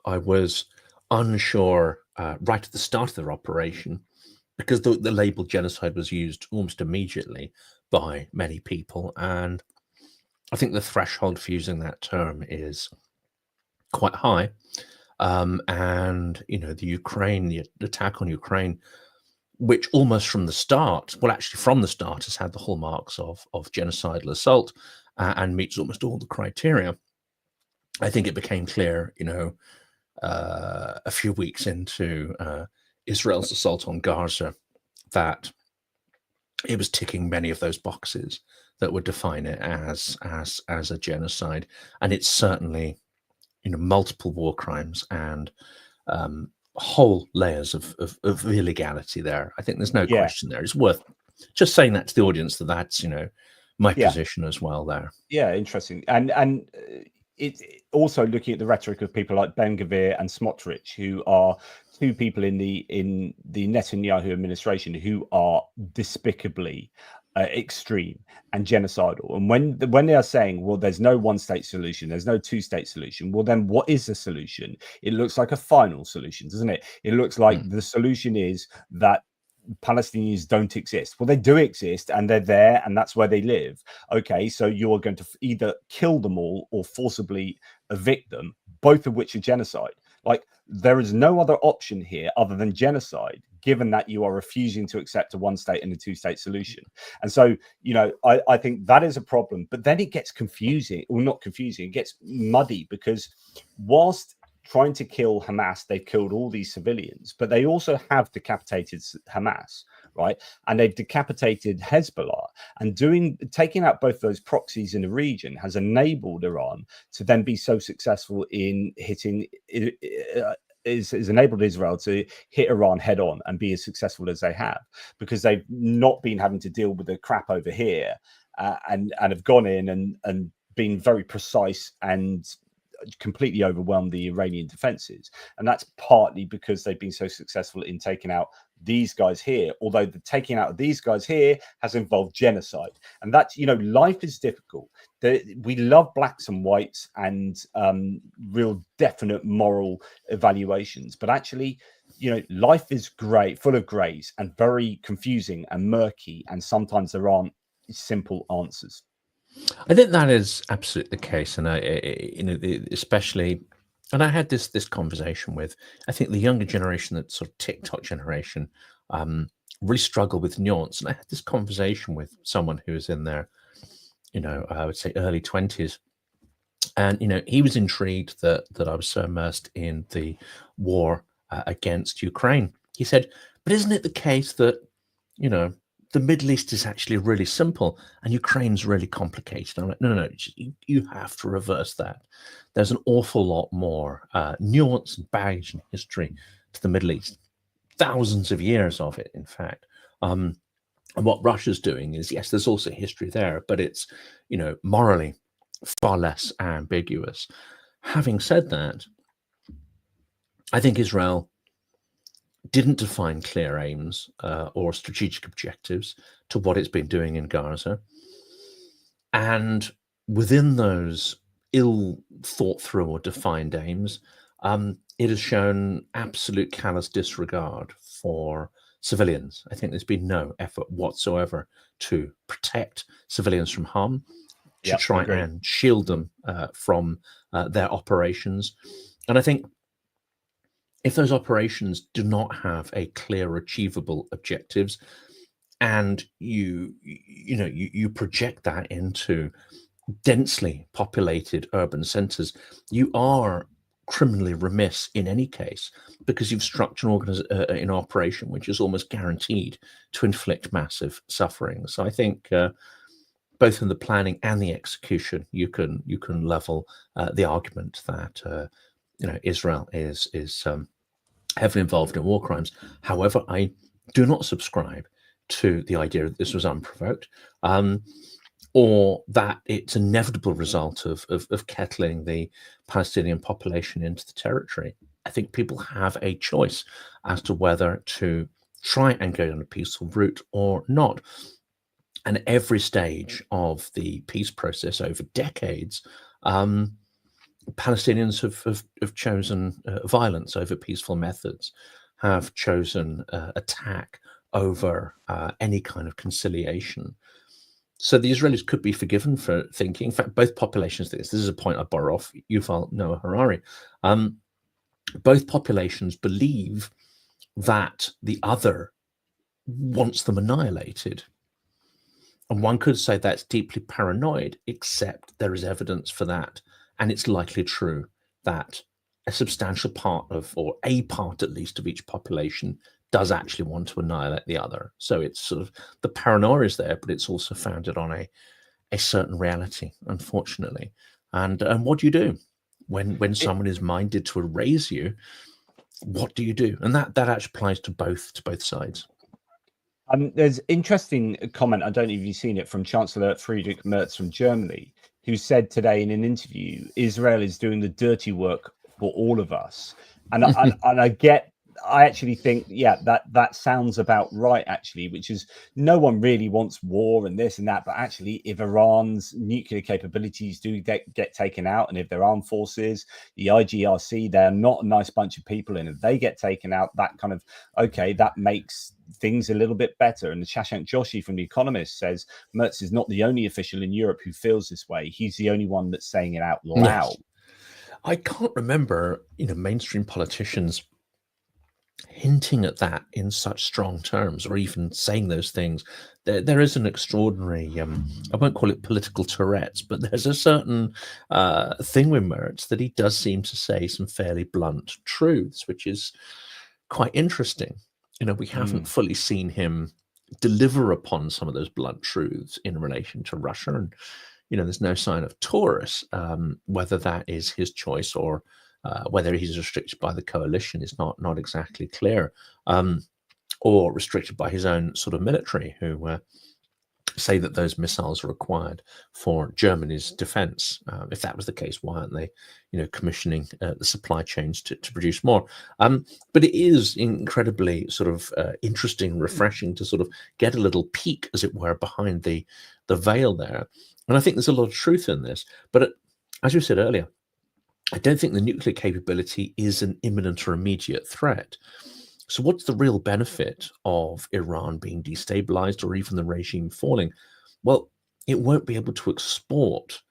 Speaker 2: I was unsure right at the start of their operation, because the label genocide was used almost immediately by many people, and I think the threshold for using that term is quite high. And the attack on Ukraine, which almost from the start, well, actually from the start, has had the hallmarks of genocidal assault, and meets almost all the criteria. I think it became clear, a few weeks into Israel's assault on Gaza, that it was ticking many of those boxes that would define it as a genocide, and it's certainly multiple war crimes and whole layers of illegality there. I think there's no
Speaker 1: Yeah,
Speaker 2: question there. It's worth just saying that to the audience, that's my
Speaker 1: yeah,
Speaker 2: position as well there.
Speaker 1: yeah. Interesting. And it's also looking at the rhetoric of people like Ben Gvir and Smotrich, who are two people in the Netanyahu administration who are despicably extreme and genocidal. And when they are saying, well, there's no one state solution, there's no two state solution, well, then what is the solution? It looks like a final solution, doesn't it? It looks like the solution is that Palestinians don't exist. Well, they do exist, and they're there, and that's where they live. Okay, so you are going to either kill them all or forcibly evict them, both of which are genocide. Like, there is no other option here other than genocide, given that you are refusing to accept a one state and a two state solution. And so, I think that is a problem. But then it gets confusing, or not confusing, it gets muddy, because whilst trying to kill Hamas, they've killed all these civilians, but they also have decapitated Hamas, right? And they've decapitated Hezbollah, and taking out both those proxies in the region has enabled Iran to then be so successful in hitting. Is enabled Israel to hit Iran head on and be as successful as they have, because they've not been having to deal with the crap over here, and have gone in and been very precise and completely overwhelmed the Iranian defenses. And that's partly because they've been so successful in taking out these guys here, although the taking out of these guys here has involved genocide. And that's, life is difficult. We love blacks and whites and real definite moral evaluations, but actually, life is grey, full of greys, and very confusing and murky, and sometimes there aren't simple answers.
Speaker 2: I think that is absolutely the case, and especially, and I had this conversation with, I think the younger generation, that sort of TikTok generation, really struggle with nuance. And I had this conversation with someone who was in their, I would say early 20s, and he was intrigued that I was so immersed in the war against Ukraine. He said, "But isn't it the case that you know the Middle East is actually really simple and Ukraine's really complicated?" I'm like, no, you have to reverse that. There's an awful lot more nuance and baggage and history to the Middle East, thousands of years of it, in fact. And what Russia's doing is, yes, there's also history there, but it's morally far less ambiguous. Having said that, I think Israel didn't define clear aims or strategic objectives to what it's been doing in Gaza. And within those ill thought through or defined aims, it has shown absolute callous disregard for civilians. I think there's been no effort whatsoever to protect civilians from harm, to try and shield them from their operations. And I think if those operations do not have a clear, achievable objectives, and you project that into densely populated urban centers, you are criminally remiss in any case, because you've structured an operation which is almost guaranteed to inflict massive suffering. So I think both in the planning and the execution, you can level the argument that Israel is heavily involved in war crimes. However, I do not subscribe to the idea that this was unprovoked, or that it's an inevitable result of kettling the Palestinian population into the territory. I think people have a choice as to whether to try and go down a peaceful route or not. And at every stage of the peace process over decades, Palestinians have chosen violence over peaceful methods, have chosen attack over any kind of conciliation. So the Israelis could be forgiven for thinking. In fact, both populations think this is a point I borrow off Yuval Noah Harari. Both populations believe that the other wants them annihilated. And one could say that's deeply paranoid, except there is evidence for that. And it's likely true that a substantial part of, or a part at least, of each population does actually want to annihilate the other. So it's sort of, the paranoia is there, but it's also founded on a certain reality, unfortunately. And what do you do when someone is minded to erase you? What do you do? And that actually applies to both sides.
Speaker 1: There's interesting comment, I don't know if you've seen it, from Chancellor Friedrich Merz from Germany, who said today in an interview, Israel is doing the dirty work for all of us. And I actually think, yeah, that sounds about right, actually, which is, no one really wants war and this and that. But actually, if Iran's nuclear capabilities do get taken out, and if their armed forces, the IGRC, they're not a nice bunch of people, and if they get taken out, that kind of, okay, that makes things a little bit better. And the Shashank Joshi from The Economist says Merz is not the only official in Europe who feels this way. He's the only one that's saying it out loud.
Speaker 2: Yes. I can't remember, mainstream politicians hinting at that in such strong terms, or even saying those things. There is an extraordinary, I won't call it political Tourette's, but there's a certain thing with Merz that he does seem to say some fairly blunt truths, which is quite interesting. We haven't fully seen him deliver upon some of those blunt truths in relation to Russia. And, there's no sign of Taurus, whether that is his choice or whether he's restricted by the coalition is not exactly clear, or restricted by his own sort of military, who say that those missiles are required for Germany's defense. If that was the case, why aren't they, commissioning the supply chains to produce more? But it is incredibly sort of interesting, refreshing to sort of get a little peek, as it were, behind the veil there. And I think there's a lot of truth in this. But as you said earlier, I don't think the nuclear capability is an imminent or immediate threat. So what's the real benefit of Iran being destabilized, or even the regime falling? Well, it won't be able to export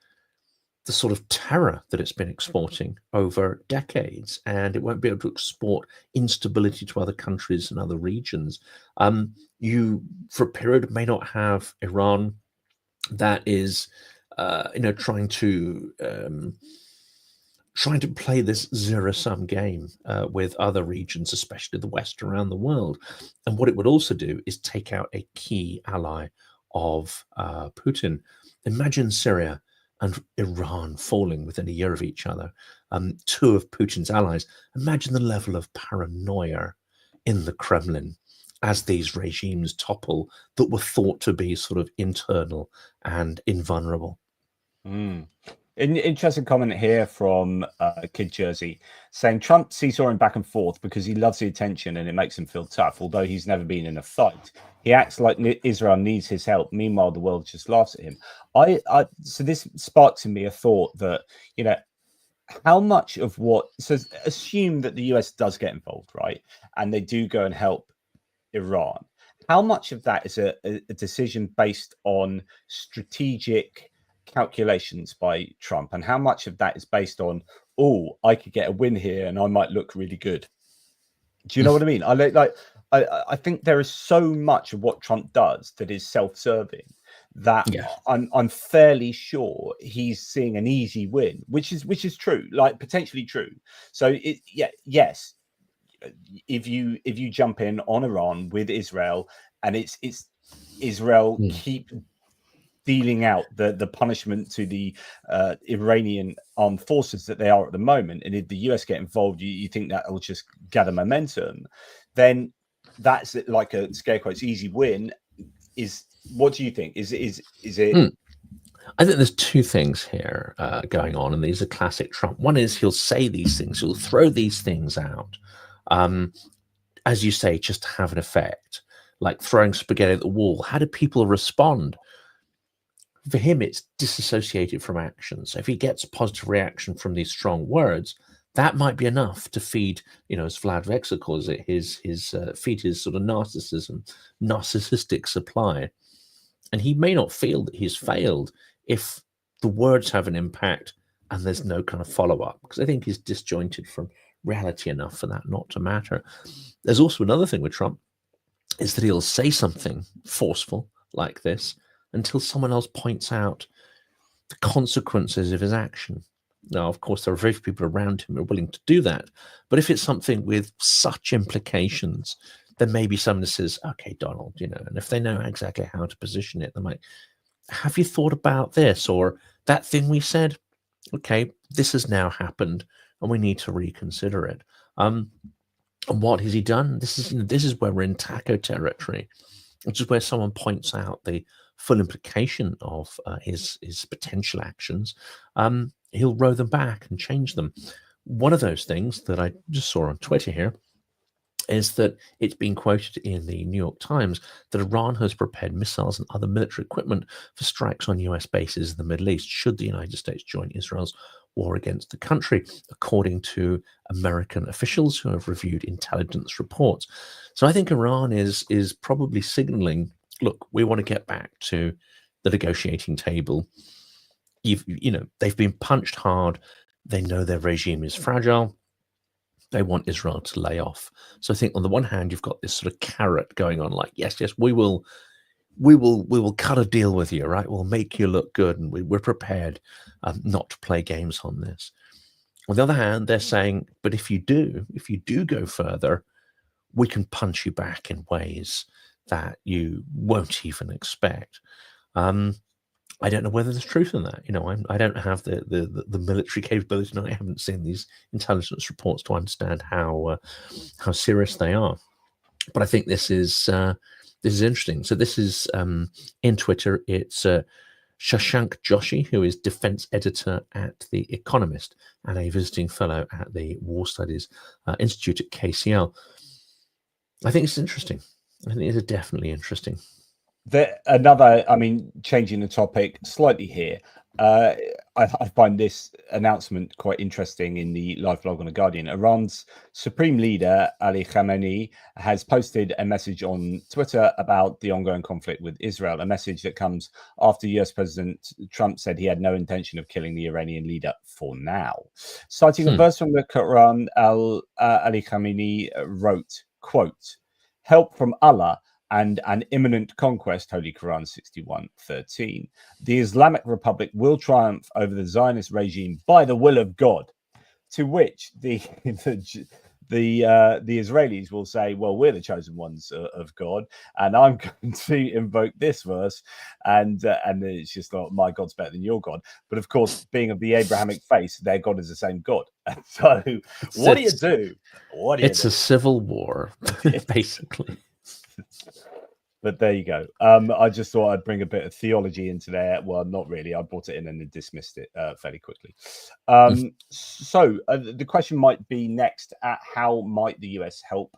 Speaker 2: the sort of terror that it's been exporting over decades, and it won't be able to export instability to other countries and other regions. You, for a period, may not have Iran that is, trying to play this zero-sum game with other regions, especially the West around the world. And what it would also do is take out a key ally of Putin. Imagine Syria and Iran falling within a year of each other, two of Putin's allies. Imagine the level of paranoia in the Kremlin as these regimes topple that were thought to be sort of internal and invulnerable.
Speaker 1: Interesting comment here from Kid Jersey saying Trump seesawing back and forth because he loves the attention and it makes him feel tough, although he's never been in a fight. He acts like Israel needs his help. Meanwhile, the world just laughs at him. So this sparks in me a thought that, how much of assume that the US does get involved, right? And they do go and help Iran. How much of that is a decision based on strategic calculations by Trump, and how much of that is based on, I could get a win here and I might look really good? Do you know what I mean? I think there is so much of what Trump does that is self-serving that I'm fairly sure he's seeing an easy win, which is true, like potentially true. So yes, if you jump in on Iran with Israel and it's Israel keep dealing out the punishment to the Iranian armed forces that they are at the moment, and if the US get involved, you think that will just gather momentum, then that's like a scare quotes easy win. What do you think? Is it?
Speaker 2: I think there's two things here going on, and these are classic Trump. One is he'll say these things, he'll throw these things out, as you say, just to have an effect, like throwing spaghetti at the wall. How do people respond? For him, it's disassociated from action. So if he gets a positive reaction from these strong words, that might be enough to feed, as Vlad Vexer calls it, feed his sort of narcissistic supply. And he may not feel that he's failed if the words have an impact and there's no kind of follow-up, because I think he's disjointed from reality enough for that not to matter. There's also another thing with Trump, is that he'll say something forceful like this until someone else points out the consequences of his action. Now, of course, there are very few people around him who are willing to do that. But if it's something with such implications, then maybe someone says, okay, Donald, and if they know exactly how to position it, they're like, have you thought about this? Or that thing we said, okay, this has now happened and we need to reconsider it. And what has he done? This is where we're in taco territory, which is where someone points out the full implication of his potential actions. He'll row them back and change them. One of those things that I just saw on Twitter here is that it's been quoted in the New York Times that Iran has prepared missiles and other military equipment for strikes on US bases in the Middle East should the United States join Israel's war against the country, according to American officials who have reviewed intelligence reports. So I think Iran is probably signaling, look, we want to get back to the negotiating table. They've been punched hard. They know their regime is fragile. They want Israel to lay off. So I think on the one hand, you've got this sort of carrot going on, like, yes, we will cut a deal with you, right? We'll make you look good, and we're prepared not to play games on this. On the other hand, they're saying, but if you do go further, we can punch you back in ways that you won't even expect. I don't know whether there's truth in that. I don't have the military capability, and I haven't seen these intelligence reports to understand how serious they are. But I think this is interesting. So this is in Twitter. It's Shashank Joshi, who is defense editor at The Economist and a visiting fellow at the War Studies Institute at KCL. I think it's interesting. I think it's definitely interesting.
Speaker 1: Changing the topic slightly here, I find this announcement quite interesting in the live blog on The Guardian. Iran's supreme leader, Ali Khamenei, has posted a message on Twitter about the ongoing conflict with Israel, a message that comes after US President Trump said he had no intention of killing the Iranian leader for now. Citing a verse from the Quran, Ali Khamenei wrote, quote, "Help from Allah and an imminent conquest," Holy Quran 61:13. "The Islamic Republic will triumph over the Zionist regime by the will of God." To which the Israelis will say, "Well, we're the chosen ones of God, and I'm going to invoke this verse," and it's just like, my God's better than your God. But of course, being of the Abrahamic faith, their God is the same God. And so, what do you do? What do you do?
Speaker 2: It's a civil war, basically.
Speaker 1: But there you go. I just thought I'd bring a bit of theology into there. Well, not really. I brought it in and then dismissed it fairly quickly. So the question might be next at how might the US help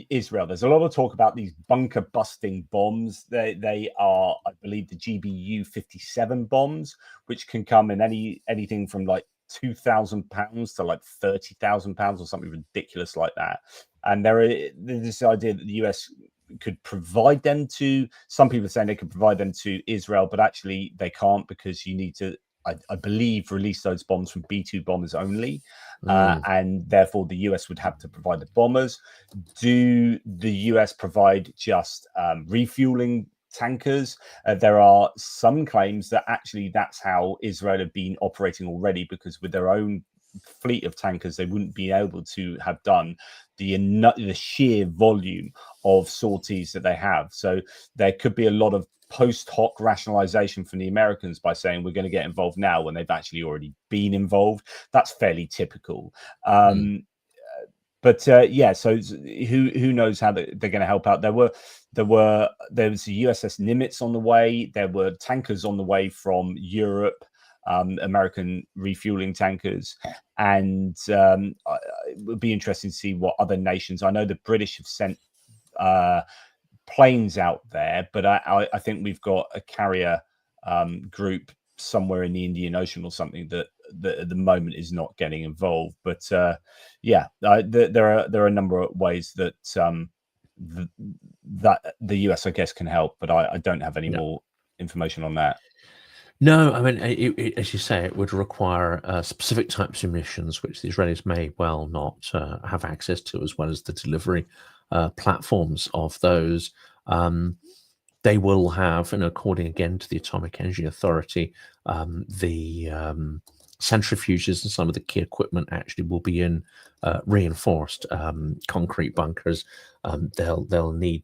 Speaker 1: Israel? There's a lot of talk about these bunker busting bombs. They are, I believe, the GBU 57 bombs, which can come in anything from like £2,000 to like £30,000 or something ridiculous like that. And there's this idea that the US could provide them to, some people are saying they could provide them to Israel, but actually they can't, because you need to, I believe, release those bombs from B-2 bombers only. And therefore the US would have to provide the bombers. Do the US provide just refueling tankers? There are some claims that actually that's how Israel have been operating already, because with their own fleet of tankers, they wouldn't be able to have done the sheer volume of sorties that they have. So there could be a lot of post hoc rationalization from the Americans by saying we're going to get involved now when they've actually already been involved. That's fairly typical. But yeah, so who knows how they're going to help out? There was the USS Nimitz on the way. There were tankers on the way from Europe, American refueling tankers, and it would be interesting to see what other nations. I know the British have sent planes out there, but I think we've got a carrier group somewhere in the Indian Ocean or something that at the moment is not getting involved. But yeah, there are a number of ways that that the US, I guess, can help, but I don't have any more information on that.
Speaker 2: No, I mean, as you say, it would require specific types of munitions, which the Israelis may well not have access to, as well as the delivery platforms of those. They will have, and according again to the Atomic Energy Authority, the centrifuges and some of the key equipment actually will be in reinforced concrete bunkers. They'll need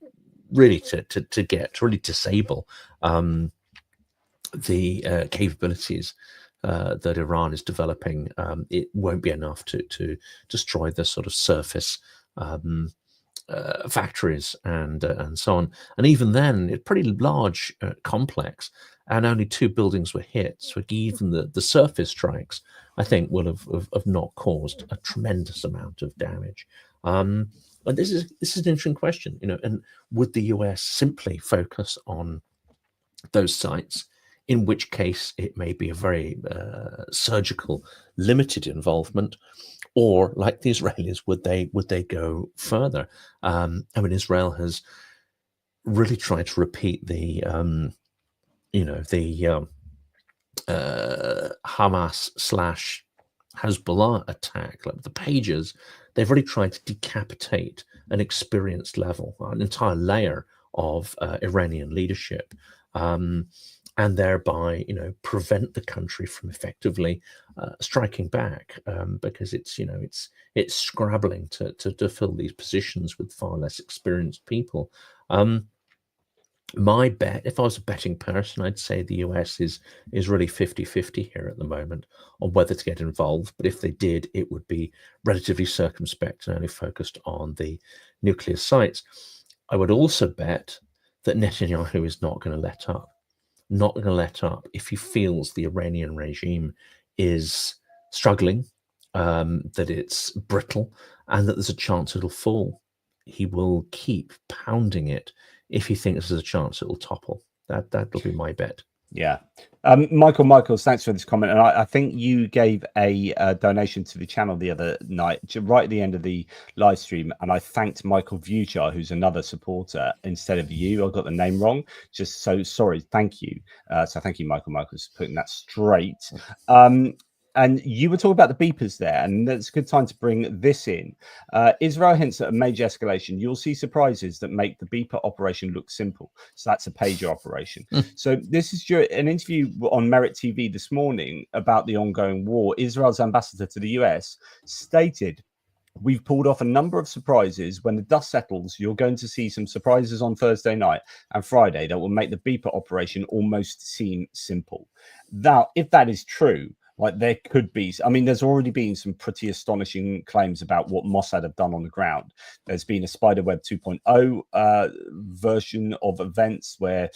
Speaker 2: really to really disable the capabilities that Iran is developing. It won't be enough to destroy the sort of surface factories and so on. And even then, it's pretty large complex, and only 2 buildings were hit. So even the surface strikes, I think, will have not caused a tremendous amount of damage. And this is an interesting question, and would the US simply focus on those sites, in which case it may be a very surgical, limited involvement, or like the Israelis, would they go further? I mean, Israel has really tried to repeat the Hamas / Hezbollah attack, like the pages. They've really tried to decapitate an experienced level, an entire layer of Iranian leadership, and thereby, prevent the country from effectively striking back, because it's scrabbling to fill these positions with far less experienced people. My bet, if I was a betting person, I'd say the US is really 50-50 here at the moment on whether to get involved. But if they did, it would be relatively circumspect and only focused on the nuclear sites. I would also bet that Netanyahu is not going to let up if he feels the Iranian regime is struggling, that it's brittle, and that there's a chance it'll fall. He will keep pounding it if he thinks there's a chance it will topple. That'll be my bet.
Speaker 1: Yeah. Michaels, thanks for this comment. And I think you gave a donation to the channel the other night, right at the end of the live stream. And I thanked Michael Vuchar, who's another supporter, instead of you. I got the name wrong. Just so sorry. Thank you. So thank you, Michaels, for putting that straight. And you were talking about the beepers there, and that's a good time to bring this in. Israel hints at a major escalation. You'll see surprises that make the beeper operation look simple. So that's a pager operation. So this is an interview on Merit TV this morning about the ongoing war. Israel's ambassador to the US stated, "We've pulled off a number of surprises. When the dust settles, you're going to see some surprises on Thursday night and Friday that will make the beeper operation almost seem simple." Now, if that is true, like there could be, I mean, there's already been some pretty astonishing claims about what Mossad have done on the ground. There's been a Spiderweb 2.0 version of events where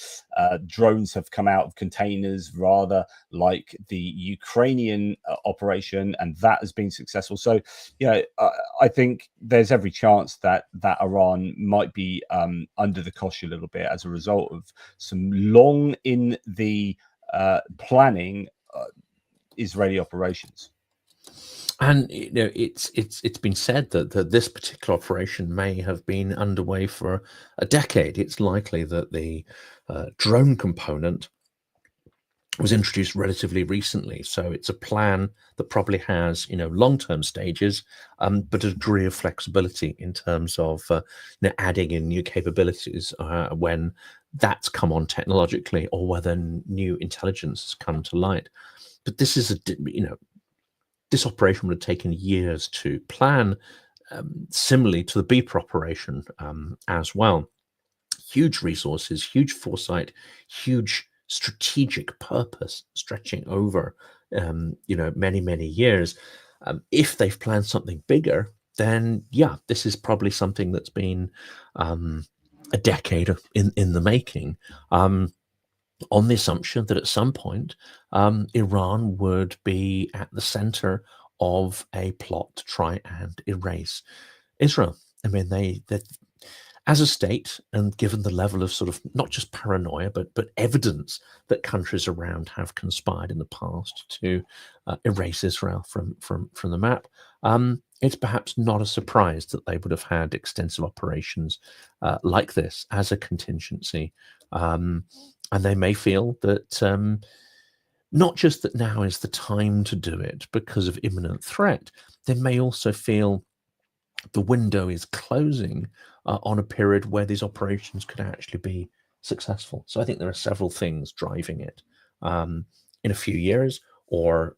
Speaker 1: drones have come out of containers, rather like the Ukrainian operation, and that has been successful. So, you know, I think there's every chance that Iran might be under the cosh a little bit as a result of some long in the planning Israeli operations.
Speaker 2: And you know, it's been said that this particular operation may have been underway for a decade. It's likely that the drone component was introduced relatively recently, so it's a plan that probably has, you know, long-term stages, but a degree of flexibility in terms of you know, adding in new capabilities when that's come on technologically, or whether new intelligence has come to light. But this is this operation would have taken years to plan, similarly to the beeper operation as well. Huge resources, huge foresight, huge strategic purpose stretching over many years. If they've planned something bigger, then yeah, this is probably something that's been a decade in the making. On the assumption that at some point Iran would be at the center of a plot to try and erase Israel. I mean, they as a state, and given the level of sort of not just paranoia, but evidence that countries around have conspired in the past to erase Israel from the map, it's perhaps not a surprise that they would have had extensive operations like this as a contingency. And they may feel that not just that now is the time to do it because of imminent threat, they may also feel the window is closing on a period where these operations could actually be successful. So I think there are several things driving it. In a few years, or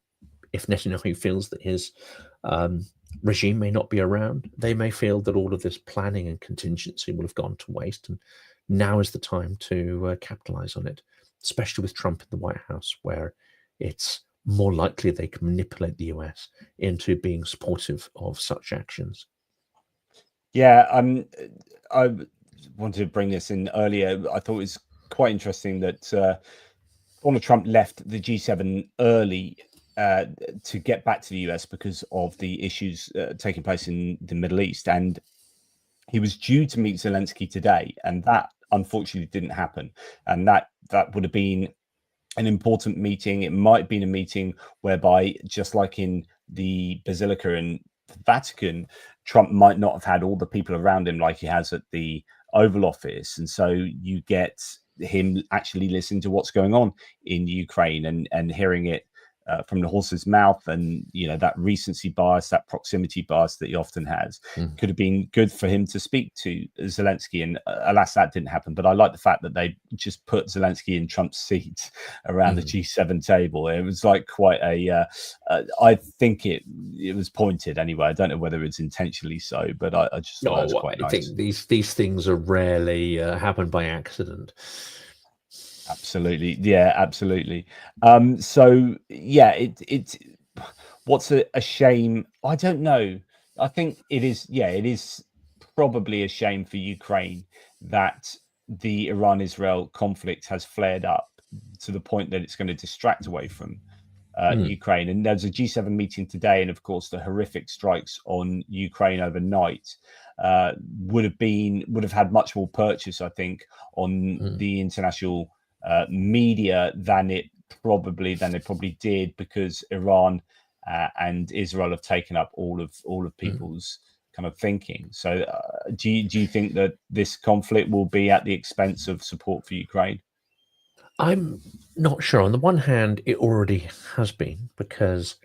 Speaker 2: if Netanyahu feels that his regime may not be around, they may feel that all of this planning and contingency will have gone to waste, and now is the time to capitalize on it, especially with Trump in the White House, where it's more likely they can manipulate the US into being supportive of such actions.
Speaker 1: Yeah, I wanted to bring this in earlier. I thought it was quite interesting that Donald Trump left the G7 early to get back to the US because of the issues taking place in the Middle East. And he was due to meet Zelensky today, and that unfortunately didn't happen. And that would have been an important meeting. It might have been a meeting whereby, just like in the Basilica in the Vatican, Trump might not have had all the people around him like he has at the Oval Office. And so you get him actually listening to what's going on in Ukraine and hearing it from the horse's mouth, and you know, that recency bias, that proximity bias that he often has, could have been good for him to speak to Zelensky, and alas, that didn't happen. But I like the fact that they just put Zelensky in Trump's seat around the G7 table. It was like quite a I think it was pointed anyway. I don't know whether it's intentionally so, but I just thought that was quite nice.
Speaker 2: I think these things are rarely happen by accident.
Speaker 1: Absolutely. Yeah, absolutely. So yeah, it what's a shame? I don't know. I think it is, yeah, it is probably a shame for Ukraine that the Iran-Israel conflict has flared up to the point that it's going to distract away from Ukraine. And there's a G7 meeting today, and of course the horrific strikes on Ukraine overnight would have had much more purchase, I think, on the international media than they probably did, because Iran and Israel have taken up all of people's kind of thinking. So do you think that this conflict will be at the expense of support for Ukraine?
Speaker 2: I'm not sure. On the one hand, it already has been, because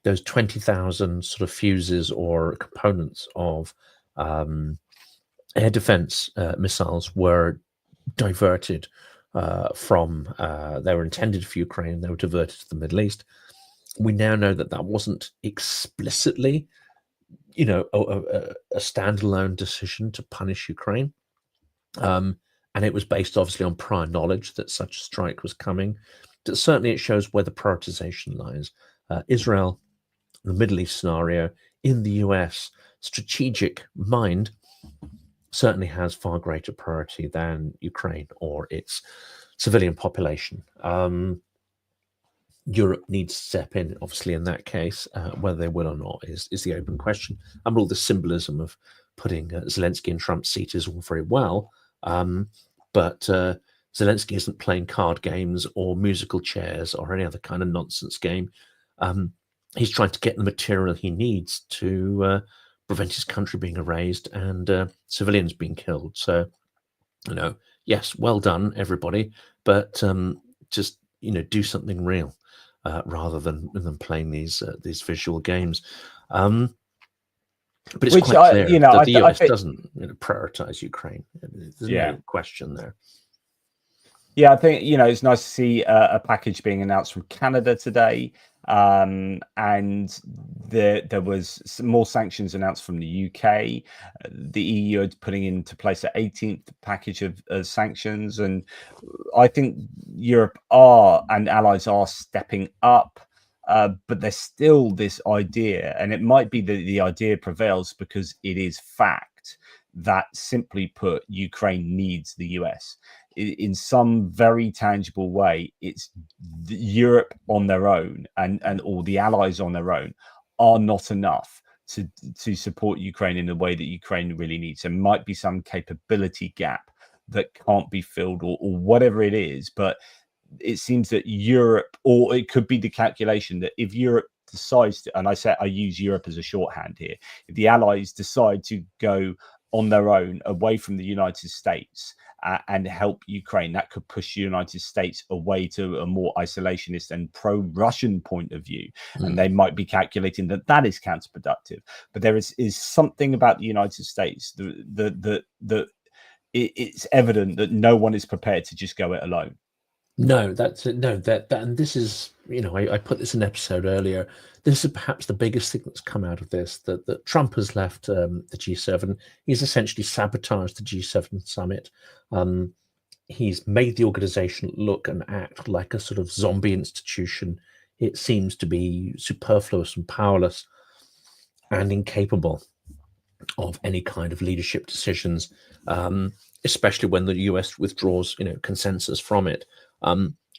Speaker 2: those 20,000 sort of fuses or components of air defense missiles were diverted from, they were intended for Ukraine, they were diverted to the Middle East. We now know that that wasn't explicitly, a standalone decision to punish Ukraine. And it was based obviously on prior knowledge that such a strike was coming. But certainly it shows where the prioritization lies. Israel, the Middle East scenario, in the US strategic mind, certainly has far greater priority than Ukraine or its civilian population. Europe needs to step in, obviously, in that case. Whether they will or not is the open question. And all the symbolism of putting Zelensky in Trump's seat is all very well, but Zelensky isn't playing card games or musical chairs or any other kind of nonsense game. He's trying to get the material he needs to prevent his country being erased and civilians being killed. So, yes, well done, everybody, but just do something real rather than playing these visual games. But it's quite clear that the US doesn't prioritize Ukraine. There's no question there.
Speaker 1: Yeah, I think it's nice to see a package being announced from Canada today, and there was some more sanctions announced from the UK. The EU is putting into place an 18th package of sanctions, and I think Europe and allies are stepping up. But there's still this idea, and it might be that the idea prevails because it is fact that, simply put, Ukraine needs the US. In some very tangible way. It's Europe on their own and all the allies on their own are not enough to support Ukraine in the way that Ukraine really needs. There might be some capability gap that can't be filled or whatever it is, but it seems that Europe, or it could be the calculation that if Europe decides to, and I use Europe as a shorthand here, if the allies decide to go on their own away from the United States and help Ukraine, that could push the United States away to a more isolationist and pro-Russian point of view. And they might be calculating that is counterproductive. But there is something about the United States that it's evident that no one is prepared to just go it alone.
Speaker 2: No, that's it. No, and this is, I put this in an episode earlier. This is perhaps the biggest thing that's come out of this, that Trump has left the G7. He's essentially sabotaged the G7 summit. He's made the organization look and act like a sort of zombie institution. It seems to be superfluous and powerless and incapable of any kind of leadership decisions, especially when the US withdraws, consensus from it.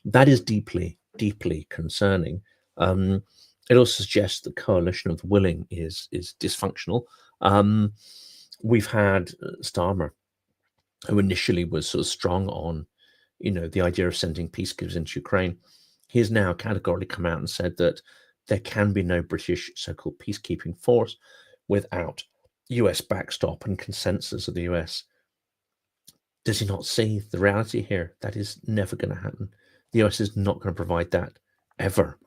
Speaker 2: That is deeply, deeply concerning. It also suggests the coalition of the willing is dysfunctional. We've had Starmer, who initially was sort of strong on, the idea of sending peacekeepers into Ukraine. He has now categorically come out and said that there can be no British so-called peacekeeping force without US backstop and consensus of the US. Does he not see the reality here? That is never going to happen. The US is not going to provide that ever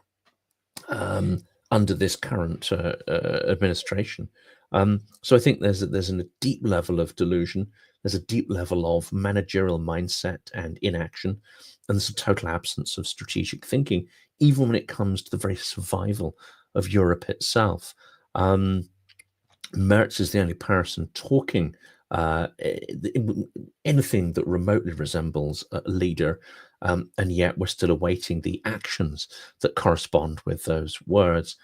Speaker 2: under this current administration. So I think there's a deep level of delusion. There's a deep level of managerial mindset and inaction, and there's a total absence of strategic thinking, even when it comes to the very survival of Europe itself. Merz is the only person talking anything that remotely resembles a leader, and yet we're still awaiting the actions that correspond with those words.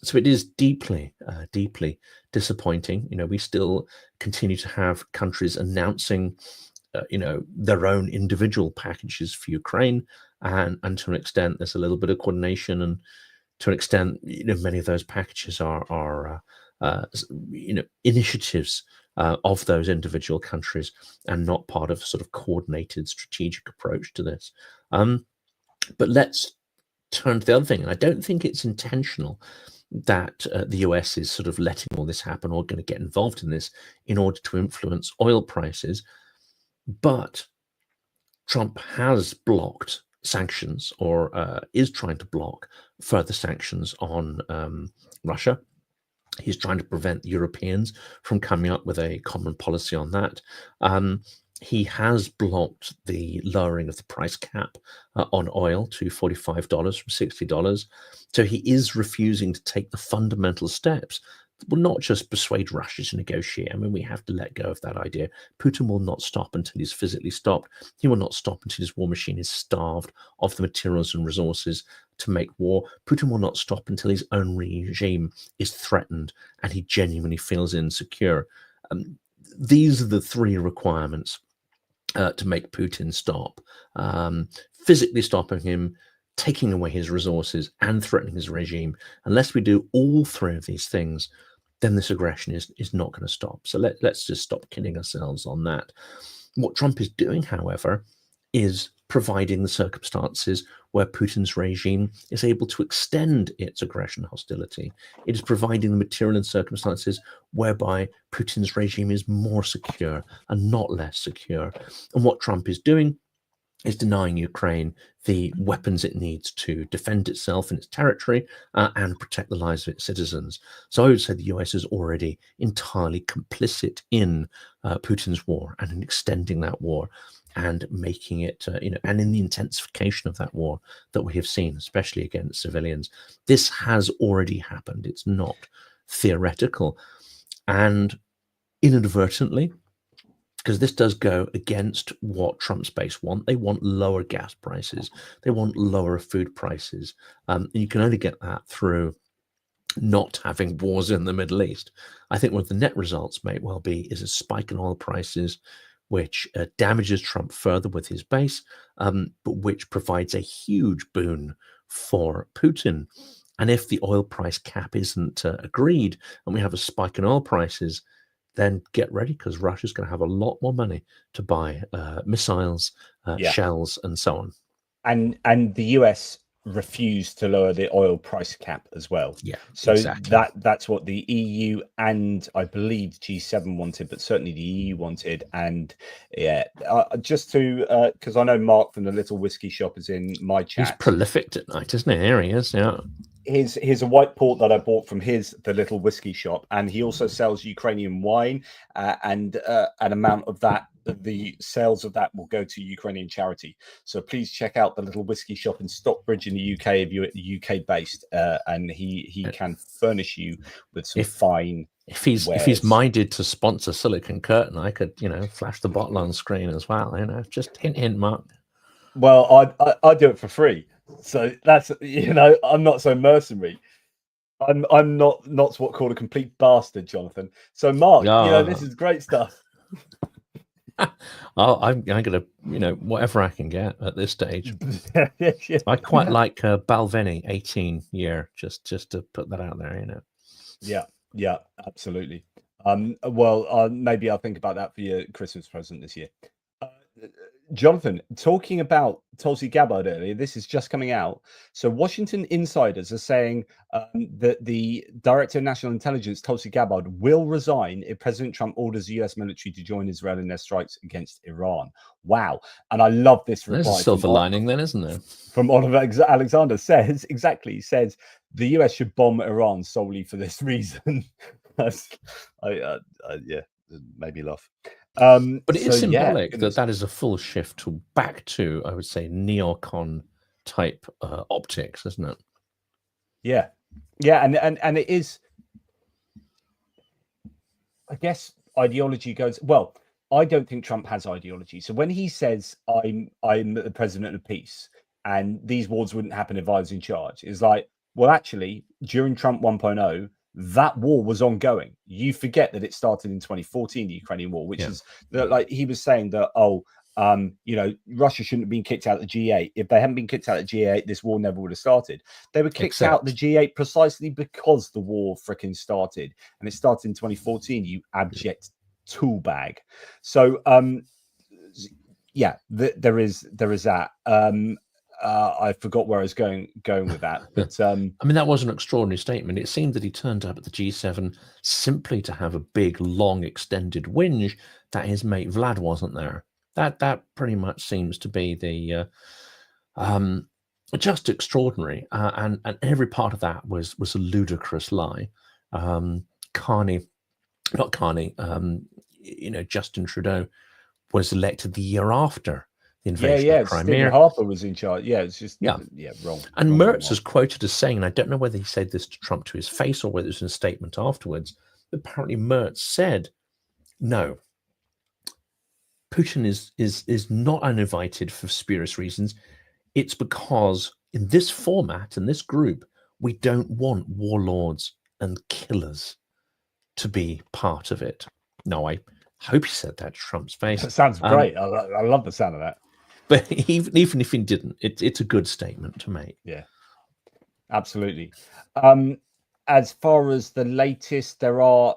Speaker 2: So it is deeply, deeply disappointing. We still continue to have countries announcing, their own individual packages for Ukraine, and to an extent, there's a little bit of coordination, and to an extent, many of those packages are initiatives of those individual countries, and not part of a sort of coordinated strategic approach to this. But let's turn to the other thing. I don't think it's intentional that the US is sort of letting all this happen or going to get involved in this in order to influence oil prices. But Trump has blocked sanctions, or is trying to block further sanctions on Russia. He's trying to prevent Europeans from coming up with a common policy on that. He has blocked the lowering of the price cap on oil to $45 from $60. So he is refusing to take the fundamental steps that will not just persuade Russia to negotiate. I mean, we have to let go of that idea. Putin will not stop until he's physically stopped. He will not stop until his war machine is starved of the materials and resources to make war. Putin will not stop until his own regime is threatened and he genuinely feels insecure. These are the three requirements to make Putin stop. Physically stopping him, taking away his resources, and threatening his regime. Unless we do all three of these things, then this aggression is not going to stop. So let's just stop kidding ourselves on that. What Trump is doing, however, is providing the circumstances where Putin's regime is able to extend its aggression hostility. It is providing the material and circumstances whereby Putin's regime is more secure and not less secure. And what Trump is doing is denying Ukraine the weapons it needs to defend itself and its territory and protect the lives of its citizens. So I would say the US is already entirely complicit in Putin's war and in extending that war and making it, and in the intensification of that war that we have seen, especially against civilians. This has already happened. It's not theoretical. And inadvertently, because this does go against what Trump's base want. They want lower gas prices. They want lower food prices. And you can only get that through not having wars in the Middle East. I think what the net results may well be is a spike in oil prices, which damages Trump further with his base, but which provides a huge boon for Putin. And if the oil price cap isn't agreed and we have a spike in oil prices, then get ready, because Russia's going to have a lot more money to buy missiles, shells, and so on.
Speaker 1: And the US refused to lower the oil price cap as well.
Speaker 2: Yeah,
Speaker 1: so
Speaker 2: exactly.
Speaker 1: that's what the EU and I believe G7 wanted, but certainly the EU wanted. And just to because I know Mark from the Little Whiskey Shop is in my chat.
Speaker 2: He's prolific tonight, isn't he? Here he is. Yeah.
Speaker 1: Here's a white port that I bought from the Little Whiskey Shop, and he also sells Ukrainian wine, and an amount of that, the sales of that will go to Ukrainian charity. So please check out the Little Whiskey Shop in Stockbridge in the UK if you're UK based, and he can furnish you with some fine.
Speaker 2: If he's minded to sponsor Silicon Curtain, I could flash the bottle on screen as well. Just hint, Mark.
Speaker 1: Well, I do it for free. So that's I'm not so mercenary. I'm not what called a complete bastard, Jonathan. So Mark, this is great stuff.
Speaker 2: I'm gonna whatever I can get at this stage. I quite like Balvenie 18 year, just to put that out there.
Speaker 1: Yeah, absolutely. Well, maybe I'll think about that for your Christmas present this year. Jonathan, talking about Tulsi Gabbard earlier, this is just coming out. So Washington insiders are saying that the Director of National Intelligence, Tulsi Gabbard, will resign if President Trump orders the US military to join Israel in their strikes against Iran. Wow. And I love this reply.
Speaker 2: There's a silver lining then, isn't there?
Speaker 1: From Oliver Alexander says the US should bomb Iran solely for this reason. Yeah, it made me laugh.
Speaker 2: But it is symbolic that is a full shift back to, I would say, neocon type optics, isn't it?
Speaker 1: Yeah, and it is. I guess ideology goes well. I don't think Trump has ideology. So when he says I'm the president of peace and these wars wouldn't happen if I was in charge, it's like, well, actually, during Trump 1.0. that war was ongoing. You forget that it started in 2014, the Ukrainian war, which is like he was saying that, Russia shouldn't have been kicked out of the G8. If they hadn't been kicked out of the G8, this war never would have started. They were kicked out of the G8 precisely because the war freaking started. And it started in 2014, you abject tool bag. So yeah, there is that. I forgot where I was going with that, but
Speaker 2: I mean, that was an extraordinary statement. It seemed that he turned up at the G7 simply to have a big, long, extended whinge that his mate Vlad wasn't there. That pretty much seems to be the just extraordinary, and every part of that was a ludicrous lie. Carney, not Carney, Justin Trudeau was elected the year after the invasion of Crimea.
Speaker 1: Stephen Harper was in charge. Yeah, it's just wrong.
Speaker 2: And
Speaker 1: wrong,
Speaker 2: Mertz is quoted as saying, and I don't know whether he said this to Trump to his face or whether it was in a statement afterwards, but apparently Mertz said, no, Putin is not uninvited for spurious reasons. It's because in this format, in this group, we don't want warlords and killers to be part of it. No, I hope he said that to Trump's face.
Speaker 1: That sounds great. I love the sound of that.
Speaker 2: But even if he didn't, it's a good statement to make.
Speaker 1: Yeah, absolutely. As far as the latest, there are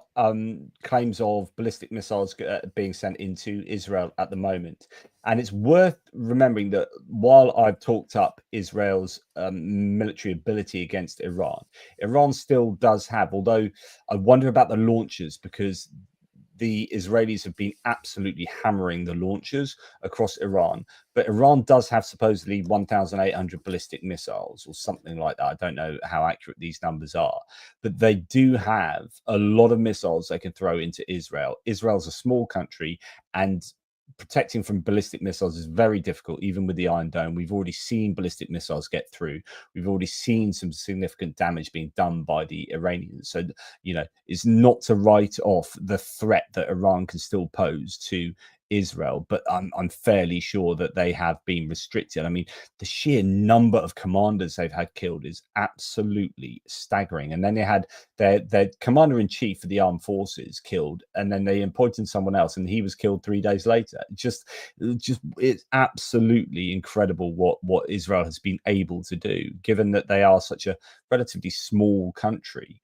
Speaker 1: claims of ballistic missiles being sent into Israel at the moment. And it's worth remembering that while I've talked up Israel's military ability against Iran, Iran still does have, although I wonder about the launchers, because the Israelis have been absolutely hammering the launchers across Iran. But Iran does have supposedly 1,800 ballistic missiles or something like that. I don't know how accurate these numbers are, but they do have a lot of missiles they can throw into Israel. Israel's a small country, and protecting from ballistic missiles is very difficult, even with the Iron Dome. We've already seen ballistic missiles get through. We've already seen some significant damage being done by the Iranians. So, it's not to write off the threat that Iran can still pose to Israel, but I'm fairly sure that they have been restricted. I mean, the sheer number of commanders they've had killed is absolutely staggering. And then they had their commander-in-chief for the armed forces killed, and then they appointed someone else, and he was killed 3 days later. It's absolutely incredible what Israel has been able to do, given that they are such a relatively small country.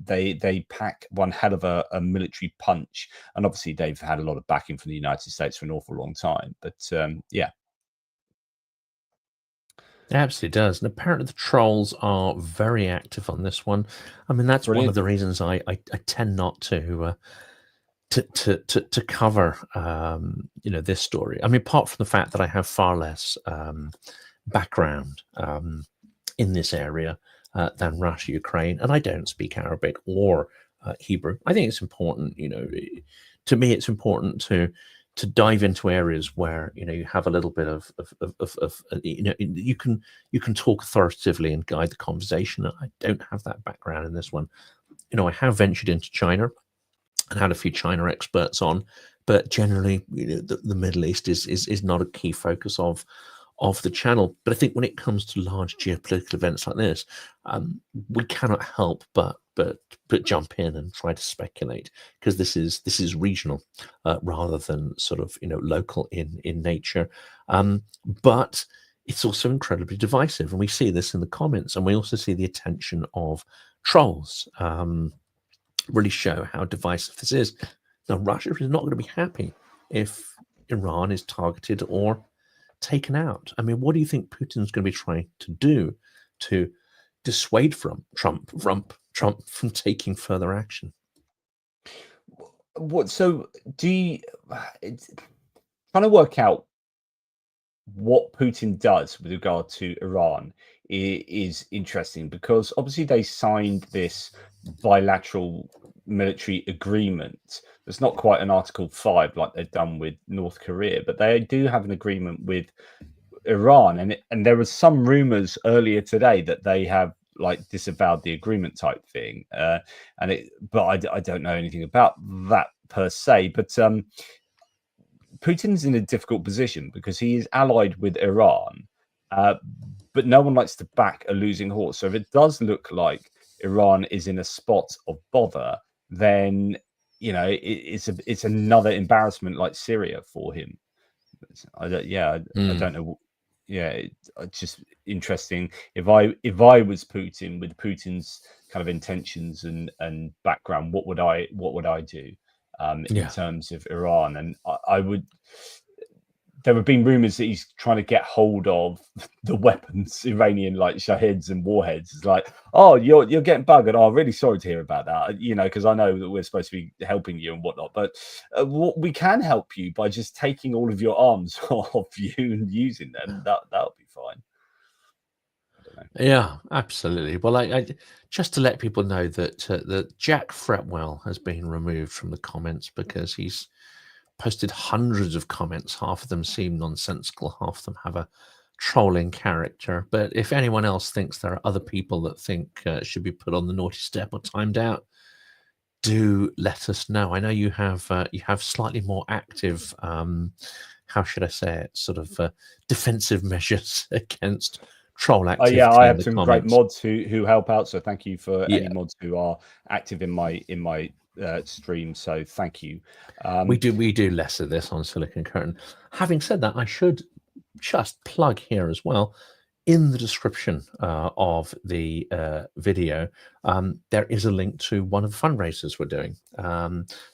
Speaker 1: They pack one hell of a military punch, and obviously they've had a lot of backing from the United States for an awful long time. But yeah,
Speaker 2: it absolutely does. And apparently the trolls are very active on this one. I mean, that's one of the reasons I tend not to cover this story. I mean, apart from the fact that I have far less background in this area than Russia, Ukraine, and I don't speak Arabic or Hebrew. I think it's important, to me, it's important to dive into areas where you have a little bit of you can talk authoritatively and guide the conversation. I don't have that background in this one. I have ventured into China and had a few China experts on, but generally, the Middle East is not a key focus of the channel. But I think when it comes to large geopolitical events like this, we cannot help but jump in and try to speculate, because this is regional rather than sort of local in nature. But it's also incredibly divisive, and we see this in the comments, and we also see the attention of trolls really show how divisive this is. Now, Russia is not going to be happy if Iran is targeted or taken out. I mean, what do you think Putin's going to be trying to do to dissuade from Trump from taking further action?
Speaker 1: So do you trying to work out what Putin does with regard to Iran is interesting, because obviously they signed this bilateral military agreement. It's not quite an Article 5 like they've done with North Korea, but they do have an agreement with Iran, and there was some rumors earlier today that they have disavowed the agreement type thing, but I don't know anything about that per se. But Putin's in a difficult position because he is allied with Iran, but no one likes to back a losing horse. So if it does look like Iran is in a spot of bother, then it's another embarrassment like Syria for him. I don't know. Yeah, it's just interesting. If I was Putin, with Putin's kind of intentions and background, what would I do? in terms of Iran. And there have been rumors that he's trying to get hold of the weapons, Iranian like Shahids and warheads. It's like, oh, you're getting buggered. Oh, really sorry to hear about that. Because I know that we're supposed to be helping you and whatnot. But we can help you by just taking all of your arms off you and using them. That'll be fine.
Speaker 2: Yeah, absolutely. Well, I just to let people know that that Jack Fretwell has been removed from the comments because he's posted hundreds of comments. Half of them seem nonsensical, half of them have a trolling character. But if anyone else thinks there are other people that think should be put on the naughty step or timed out, do let us know. I know you have slightly more active, how should I say it, sort of defensive measures against troll activity.
Speaker 1: Yeah, I have some
Speaker 2: comments.
Speaker 1: great mods who help out. So thank you for any mods who are active in my stream. So thank you.
Speaker 2: We do less of this on Silicon Curtain. Having said that, I should just plug here as well. In the description of the video, there is a link to one of the fundraisers we're doing.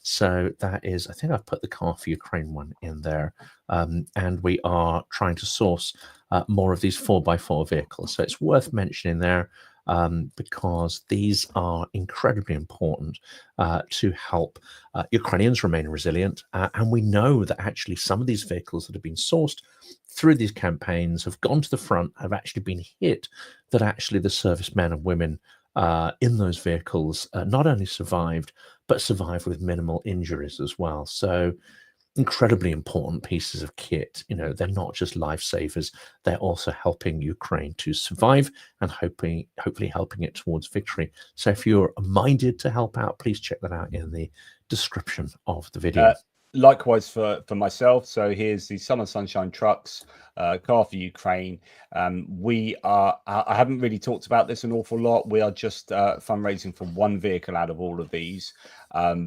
Speaker 2: So that is, I think I've put the Car for Ukraine one in there. And we are trying to source more of these 4x4 vehicles. So it's worth mentioning there because these are incredibly important to help Ukrainians remain resilient. And we know that actually some of these vehicles that have been sourced through these campaigns have gone to the front, have actually been hit, that actually the servicemen and women in those vehicles not only survived, but survived with minimal injuries as well. So incredibly important pieces of kit. They're not just lifesavers, they're also helping Ukraine to survive and hopefully helping it towards victory. So if you're minded to help out, please check that out in the description of the video.
Speaker 1: Likewise for myself. So here's the Sun and Sunshine trucks, Car for Ukraine. I haven't really talked about this an awful lot. We are just fundraising for one vehicle out of all of these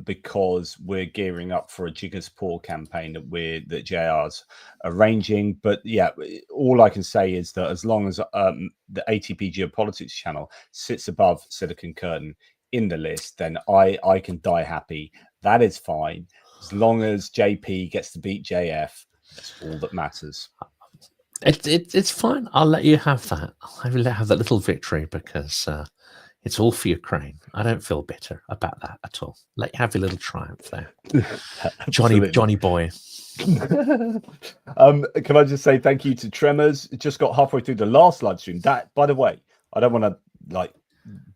Speaker 1: because we're gearing up for a Jiggers Poor campaign that JR's arranging. But yeah, all I can say is that as long as the ATP Geopolitics channel sits above Silicon Curtain in the list, then I can die happy. That is fine. As long as JP gets to beat JF, that's all that matters.
Speaker 2: It's fine. I'll let you have that. I'll have that little victory because it's all for Ukraine. I don't feel bitter about that at all. Let you have your little triumph there, Johnny boy.
Speaker 1: Can I just say thank you to Tremors? It just got halfway through the last live stream. That, by the way, I don't want to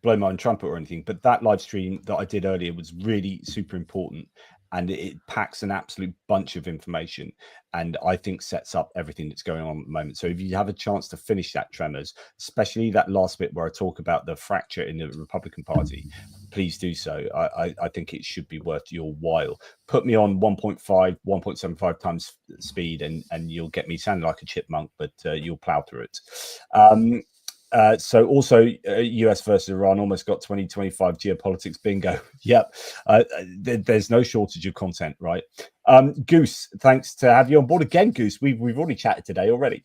Speaker 1: blow my own trumpet or anything, but that live stream that I did earlier was really super important. And it packs an absolute bunch of information and I think sets up everything that's going on at the moment. So if you have a chance to finish that, Tremors, especially that last bit where I talk about the fracture in the Republican Party, please do so. I think it should be worth your while. Put me on 1.5, 1.75 times speed and you'll get me sounding like a chipmunk, but you'll plow through it. So also US versus Iran almost got 2025 geopolitics bingo. Yep. There's no shortage of content, right? Goose, thanks to have you on board again, Goose. We've already chatted today already.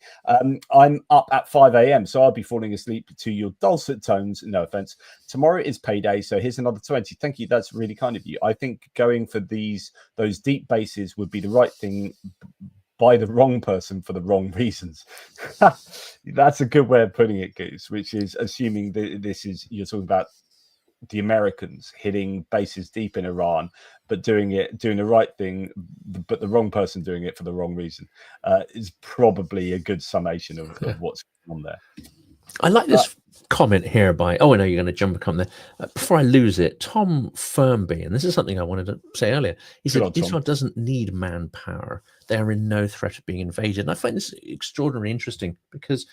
Speaker 1: I'm up at 5 a.m. so I'll be falling asleep to your dulcet tones. No offense. Tomorrow is payday, so here's another 20. Thank you. That's really kind of you. I think going for those deep bases would be the right thing by the wrong person for the wrong reasons. That's a good way of putting it, Goose, which is assuming that you're talking about the Americans hitting bases deep in Iran, but doing the right thing, but the wrong person doing it for the wrong reason is probably a good summation of what's going on there.
Speaker 2: I like this comment here by, oh, I know you're going to jump a comment there. Before I lose it, Tom Firmby, and this is something I wanted to say earlier, he said, Israel doesn't need manpower. They're in no threat of being invaded. And I find this extraordinarily interesting because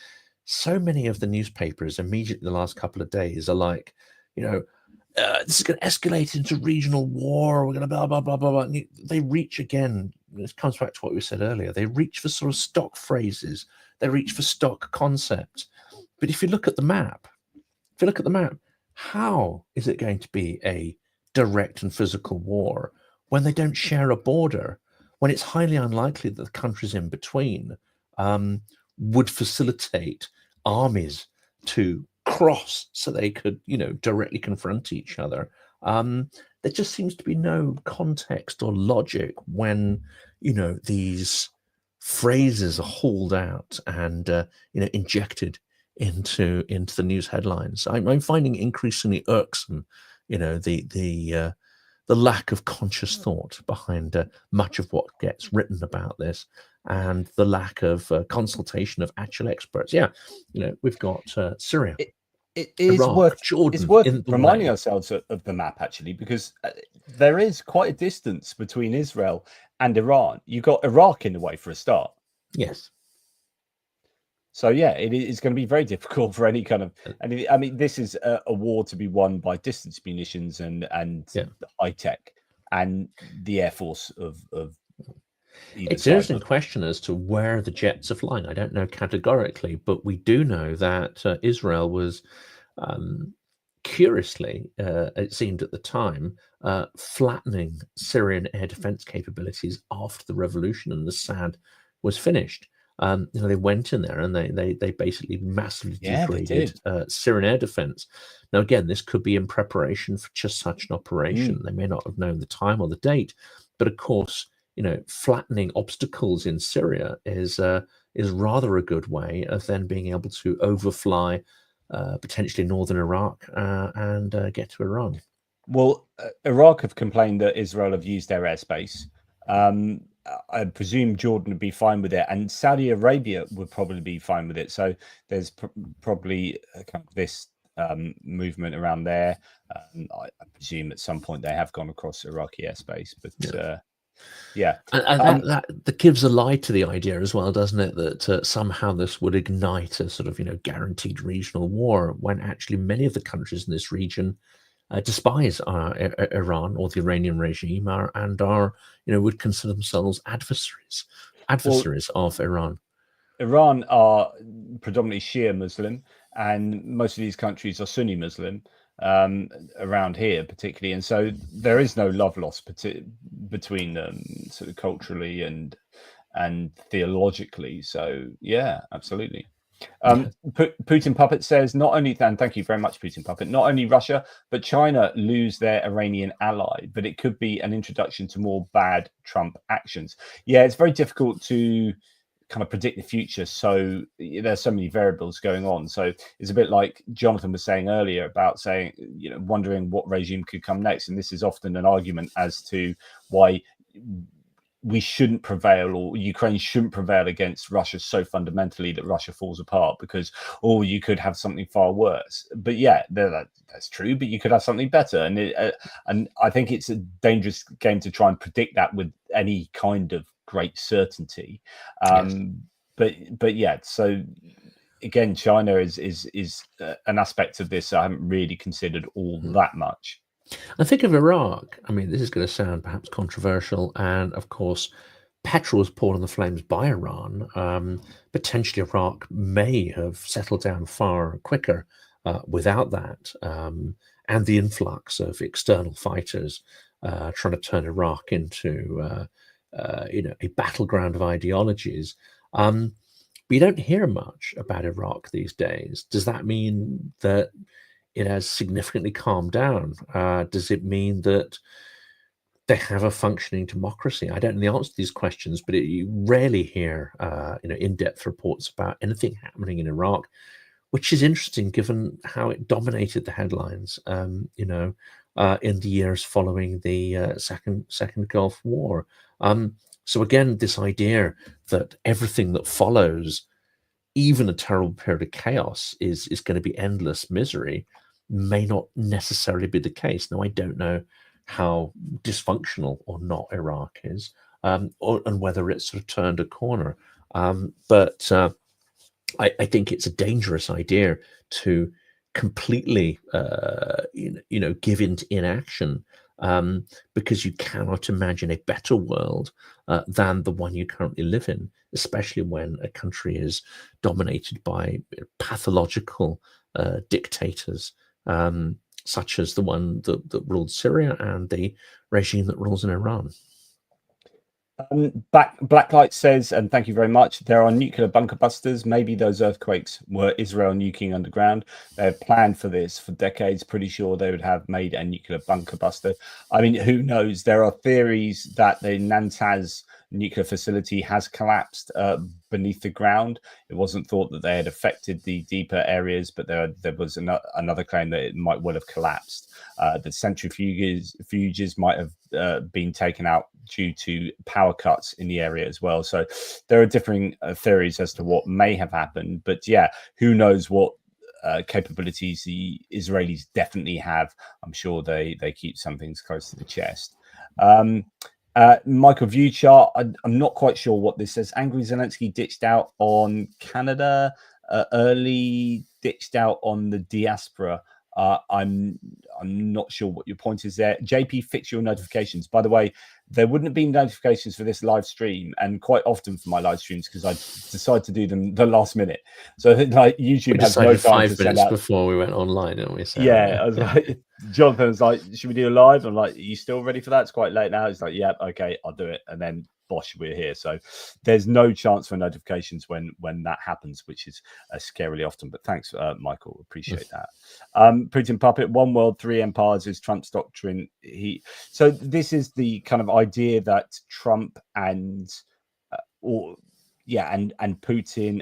Speaker 2: so many of the newspapers immediately the last couple of days are like, this is going to escalate into regional war. We're going to blah, blah, blah, blah, blah. And they reach again. This comes back to what we said earlier. They reach for sort of stock phrases. They reach for stock concepts. But if you look at the map, how is it going to be a direct and physical war when they don't share a border, when it's highly unlikely that the countries in between would facilitate armies to cross so they could, directly confront each other? there just seems to be no context or logic when, you know, these phrases are hauled out and you know, injected into the news headlines. I'm finding increasingly irksome, you know, the lack of conscious thought behind much of what gets written about this, and the lack of consultation of actual experts. Yeah, you know, we've got Syria,
Speaker 1: It is
Speaker 2: Iraq,
Speaker 1: worth
Speaker 2: Jordan in the
Speaker 1: reminding
Speaker 2: way.
Speaker 1: ourselves of the map, actually, because there is quite a distance between Israel and Iran. You've got Iraq in the way for a start.
Speaker 2: Yes.
Speaker 1: So yeah, it is going to be very difficult for any kind of. And I mean, this is a war to be won by distance munitions and
Speaker 2: Yeah.
Speaker 1: high tech and the air force of either
Speaker 2: It's an
Speaker 1: side.
Speaker 2: interesting question as to where the jets are flying. I don't know categorically, but we do know that Israel was, curiously, it seemed at the time, flattening Syrian air defense capabilities after the revolution and Assad was finished. You know, they went in there and they basically massively
Speaker 1: Yeah, they
Speaker 2: degraded
Speaker 1: did.
Speaker 2: Syrian air defense. Now, again, this could be in preparation for just such an operation.
Speaker 1: Mm.
Speaker 2: They may not have known the time or the date, but of course, you know, flattening obstacles in Syria is rather a good way of then being able to overfly potentially northern Iraq and get to Iran.
Speaker 1: Well, Iraq have complained that Israel have used their airspace. I presume Jordan would be fine with it, and Saudi Arabia would probably be fine with it. So there's probably kind of this movement around there. I presume at some point they have gone across Iraqi airspace, but yeah.
Speaker 2: And that gives a lie to the idea as well, doesn't it? That somehow this would ignite a sort of, you know, guaranteed regional war, when actually many of the countries in this region despise Iran or the Iranian regime, and are, you know, would consider themselves adversaries of Iran.
Speaker 1: Iran are predominantly Shia Muslim, and most of these countries are Sunni Muslim around here, particularly. And so there is no love lost between them, sort of culturally and theologically. So yeah, absolutely. Putin Puppet says not only, and thank you very much, Putin Puppet, not only Russia but China lose their Iranian ally, but it could be an introduction to more bad Trump actions. Yeah, it's very difficult to kind of predict the future. So there's so many variables going on. So it's a bit like Jonathan was saying earlier about saying, you know, wondering what regime could come next. And this is often an argument as to why we shouldn't prevail, or Ukraine shouldn't prevail against Russia so fundamentally that Russia falls apart, because, oh, you could have something far worse. But yeah, that's true, but you could have something better. And I think it's a dangerous game to try and predict that with any kind of great certainty.
Speaker 2: Yes.
Speaker 1: But yeah, so again, China is an aspect of this I haven't really considered all that much.
Speaker 2: I think of Iraq. I mean, this is going to sound perhaps controversial, and of course, petrol was poured on the flames by Iran. Potentially, Iraq may have settled down far quicker without that, and the influx of external fighters trying to turn Iraq into you know, a battleground of ideologies. But you don't hear much about Iraq these days. Does that mean that it has significantly calmed down? Does it mean that they have a functioning democracy? I don't know the answer to these questions, but you rarely hear you know, in-depth reports about anything happening in Iraq, which is interesting given how it dominated the headlines. You know, in the years following the second Gulf War. So again, this idea that everything that follows, even a terrible period of chaos, is going to be endless misery, may not necessarily be the case. Now, I don't know how dysfunctional or not Iraq is, and whether it's sort of turned a corner. But I think it's a dangerous idea to completely, you know, give into inaction, because you cannot imagine a better world than the one you currently live in, especially when a country is dominated by pathological dictators, such as the one that ruled Syria and the regime that rules in Iran.
Speaker 1: Blacklight says, and thank you very much, there are nuclear bunker busters. Maybe those earthquakes were Israel nuking underground. They have planned for this for decades. Pretty sure they would have made a nuclear bunker buster. I mean, who knows? There are theories that the Natanz nuclear facility has collapsed beneath the ground. It wasn't thought that they had affected the deeper areas, but there was another claim that it might well have collapsed. The centrifuges might have been taken out due to power cuts in the area as well. So there are differing theories as to what may have happened. But yeah, who knows what capabilities the Israelis definitely have. I'm sure they keep some things close to the chest. Michael Viewchart, I'm not quite sure what this says. Angry Zelensky ditched out on Canada, early ditched out on the diaspora. I'm not sure what your point is there. JP, fix your notifications. By the way, there wouldn't have been notifications for this live stream, and quite often for my live streams because I decide to do them the last minute. So like YouTube has no time to send out.
Speaker 2: Before we went online, didn't we? Sarah?
Speaker 1: Yeah, I was like, Jonathan was like, "Should we do a live?" I'm like, "Are you still ready for that? It's quite late now." He's like, "Yeah, okay, I'll do it." And then, bosh, we're here. So there's no chance for notifications when that happens, which is scarily often. But thanks, Michael, appreciate that. Putin puppet, one world, three empires is Trump's doctrine. So this is the kind of idea that Trump and Putin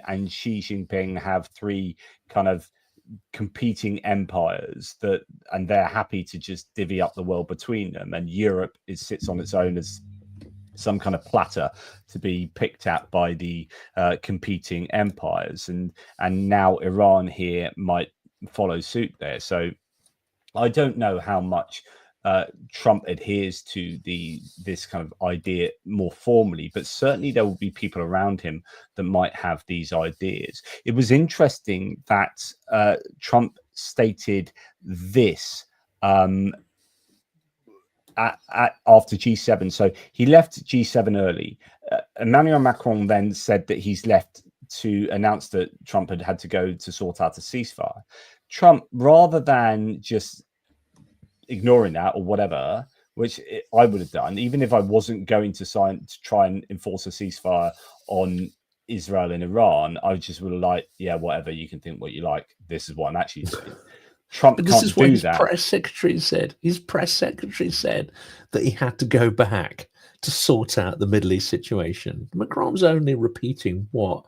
Speaker 1: and Xi Jinping have three kind of competing empires and they're happy to just divvy up the world between them, and Europe sits on its own as some kind of platter to be picked at by the competing empires, and now Iran here might follow suit there. So I don't know how much Trump adheres to this kind of idea more formally, but certainly there will be people around him that might have these ideas. It was interesting that Trump stated this after G7. So he left G7 early. Emmanuel Macron then said that he's left to announce that Trump had to go to sort out a ceasefire. Trump, rather than just ignoring that or whatever, which I would have done, even if I wasn't going to try and enforce a ceasefire on Israel and Iran, I just would have like, yeah, whatever, you can think what you like. This is what I'm actually doing. Trump can't do that. His
Speaker 2: press secretary said. His press secretary said that he had to go back to sort out the Middle East situation. Macron's only repeating what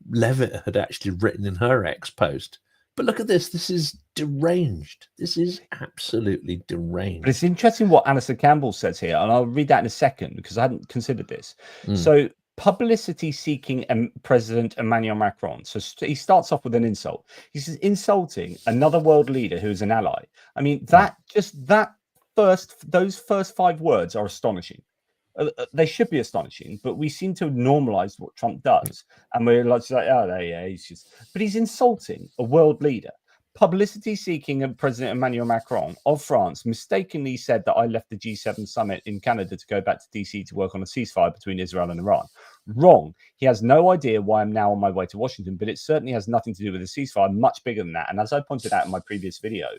Speaker 2: Levitt had actually written in her X post. But look at this. This is deranged. This is absolutely deranged.
Speaker 1: But it's interesting what Alistair Campbell says here, and I'll read that in a second because I hadn't considered this. So publicity-seeking President Emmanuel Macron. So he starts off with an insult. He says, insulting another world leader who is an ally. I mean, those first 5 words are astonishing. They should be astonishing, but we seem to have normalized what Trump does, and we're like, oh, yeah, but he's insulting a world leader. Publicity-seeking President Emmanuel Macron of France mistakenly said that I left the G7 summit in Canada to go back to DC to work on a ceasefire between Israel and Iran. Wrong. He has no idea why I'm now on my way to Washington, but it certainly has nothing to do with a ceasefire, much bigger than that. And as I pointed out in my previous video,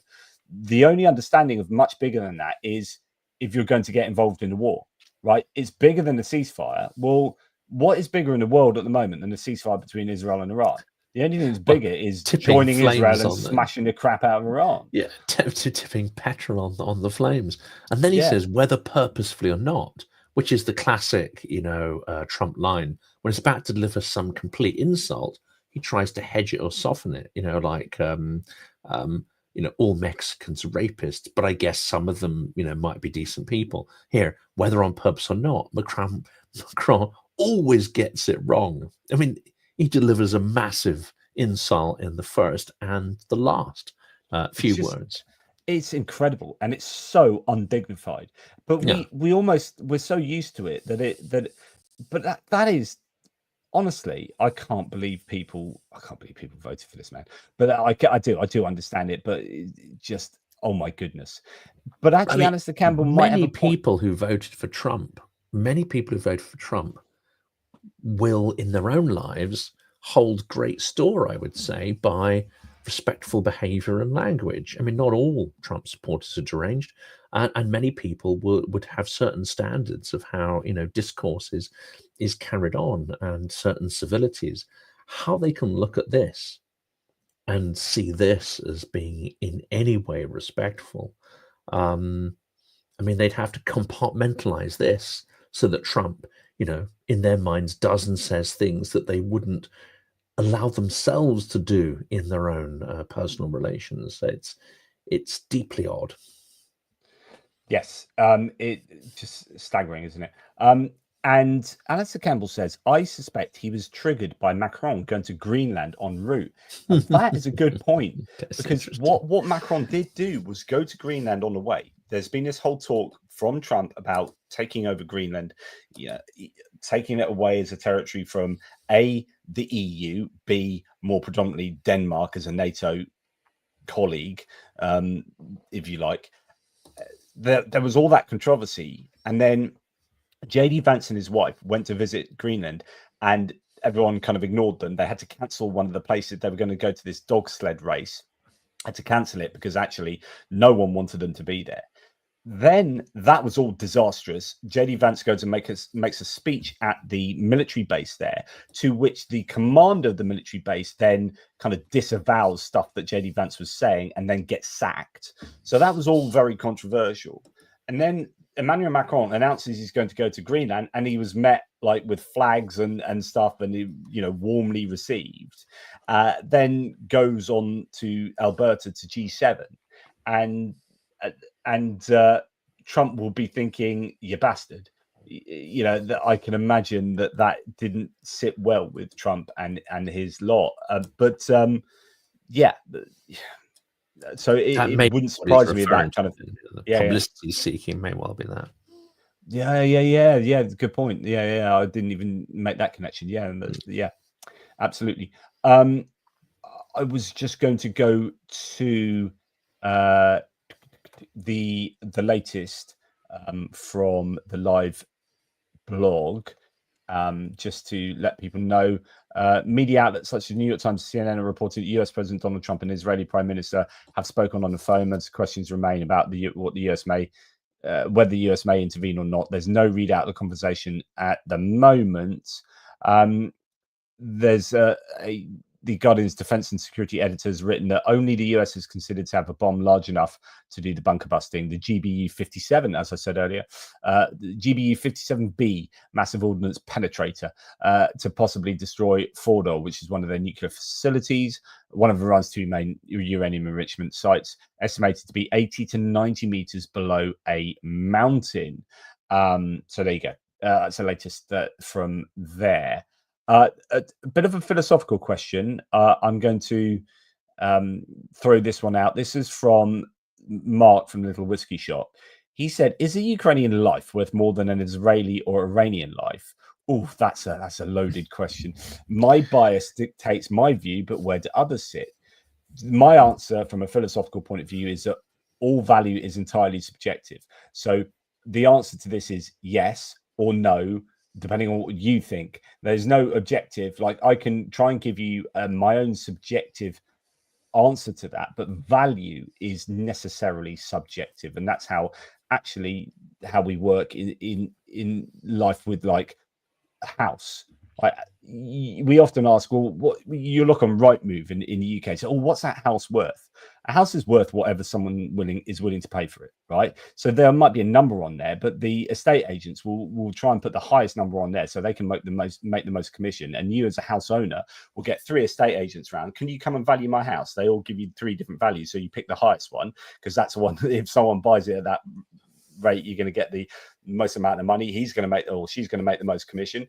Speaker 1: the only understanding of much bigger than that is if you're going to get involved in the war. Right, it's bigger than the ceasefire. Well, what is bigger in the world at the moment than the ceasefire between Israel and Iran? The only thing that's bigger is joining Israel and smashing the crap out of Iran.
Speaker 2: Yeah, tipping petrol on the flames. And then he says, whether purposefully or not, which is the classic, Trump line. When it's about to deliver some complete insult, he tries to hedge it or soften it. All Mexicans are rapists, but I guess some of them, might be decent people. Here, whether on purpose or not, Macron always gets it wrong. I mean, he delivers a massive insult in the first and the last few words.
Speaker 1: It's incredible, and it's so undignified. But we're so used to it that is. Honestly, I can't believe people voted for this man. But I do understand it. But just, oh my goodness. But actually, Alistair Campbell might have a point.
Speaker 2: Many people who voted for Trump will, in their own lives, hold great store, I would say, by respectful behavior and language. I mean, not all Trump supporters are deranged, and many people would have certain standards of how, you know, discourse is carried on, and certain civilities. How they can look at this and see this as being in any way respectful, I mean, they'd have to compartmentalize this so that Trump, you know, in their minds does and says things that they wouldn't allow themselves to do in their own personal relations. So it's deeply odd.
Speaker 1: Yes, it just staggering, isn't it? And Alistair Campbell says, I suspect he was triggered by Macron going to Greenland en route. And that is a good point, because what Macron did do was go to Greenland on the way. There's been this whole talk from Trump about taking over Greenland, taking it away as a territory from A, the EU, B, more predominantly Denmark as a NATO colleague, if you like. There was all that controversy, and then JD Vance and his wife went to visit Greenland, and everyone kind of ignored them. They had to cancel one of the places they were going to go to, this dog sled race. Had to cancel it because actually no one wanted them to be there. Then that was all disastrous. JD Vance goes and makes a speech at the military base there, to which the commander of the military base then kind of disavows stuff that JD Vance was saying and then gets sacked. So that was all very controversial. And then Emmanuel Macron announces he's going to go to Greenland, and he was met like with flags and stuff, and he, warmly received. Then goes on to Alberta to G7, and Trump will be thinking, "You bastard." That I can imagine that didn't sit well with Trump and his lot. So it wouldn't surprise me that kind of
Speaker 2: publicity seeking may well be that.
Speaker 1: Yeah. Good point. Yeah. I didn't even make that connection. Yeah, absolutely. I was just going to go to the latest from the live blog, just to let people know. Media outlets such as New York Times and CNN have reported that US President Donald Trump and Israeli Prime Minister have spoken on the phone, as questions remain about what the US may, whether the US may intervene or not. There's no readout of the conversation at the moment. There's the Guardian's defense and security editor has written that only the US is considered to have a bomb large enough to do the bunker busting. The GBU-57, as I said earlier, the GBU-57B massive ordnance penetrator to possibly destroy Fordow, which is one of their nuclear facilities, one of Iran's two main uranium enrichment sites, estimated to be 80 to 90 meters below a mountain. So there you go. That's the latest from there. A bit of a philosophical question. I'm going to throw this one out. This is from Mark from Little Whiskey Shop. He said, "Is a Ukrainian life worth more than an Israeli or Iranian life?" Oh, that's a loaded question. My bias dictates my view, but where do others sit? My answer from a philosophical point of view is that all value is entirely subjective. So the answer to this is yes or no, depending on what you think. There's no objective. Like, I can try and give you my own subjective answer to that, but value is necessarily subjective, and that's how we work in life with like a house. We often ask, well, what you look on Rightmove in the UK, so, oh, what's that house worth? A house is worth whatever someone is willing to pay for it, right? So there might be a number on there, but the estate agents will try and put the highest number on there so they can make the most commission. And you as a house owner will get 3 estate agents around. Can you come and value my house? They all give you 3 different values, so you pick the highest one, because that's the one. If someone buys it at that rate, you're going to get the most amount of money. He's going to make, or she's going to make the most commission.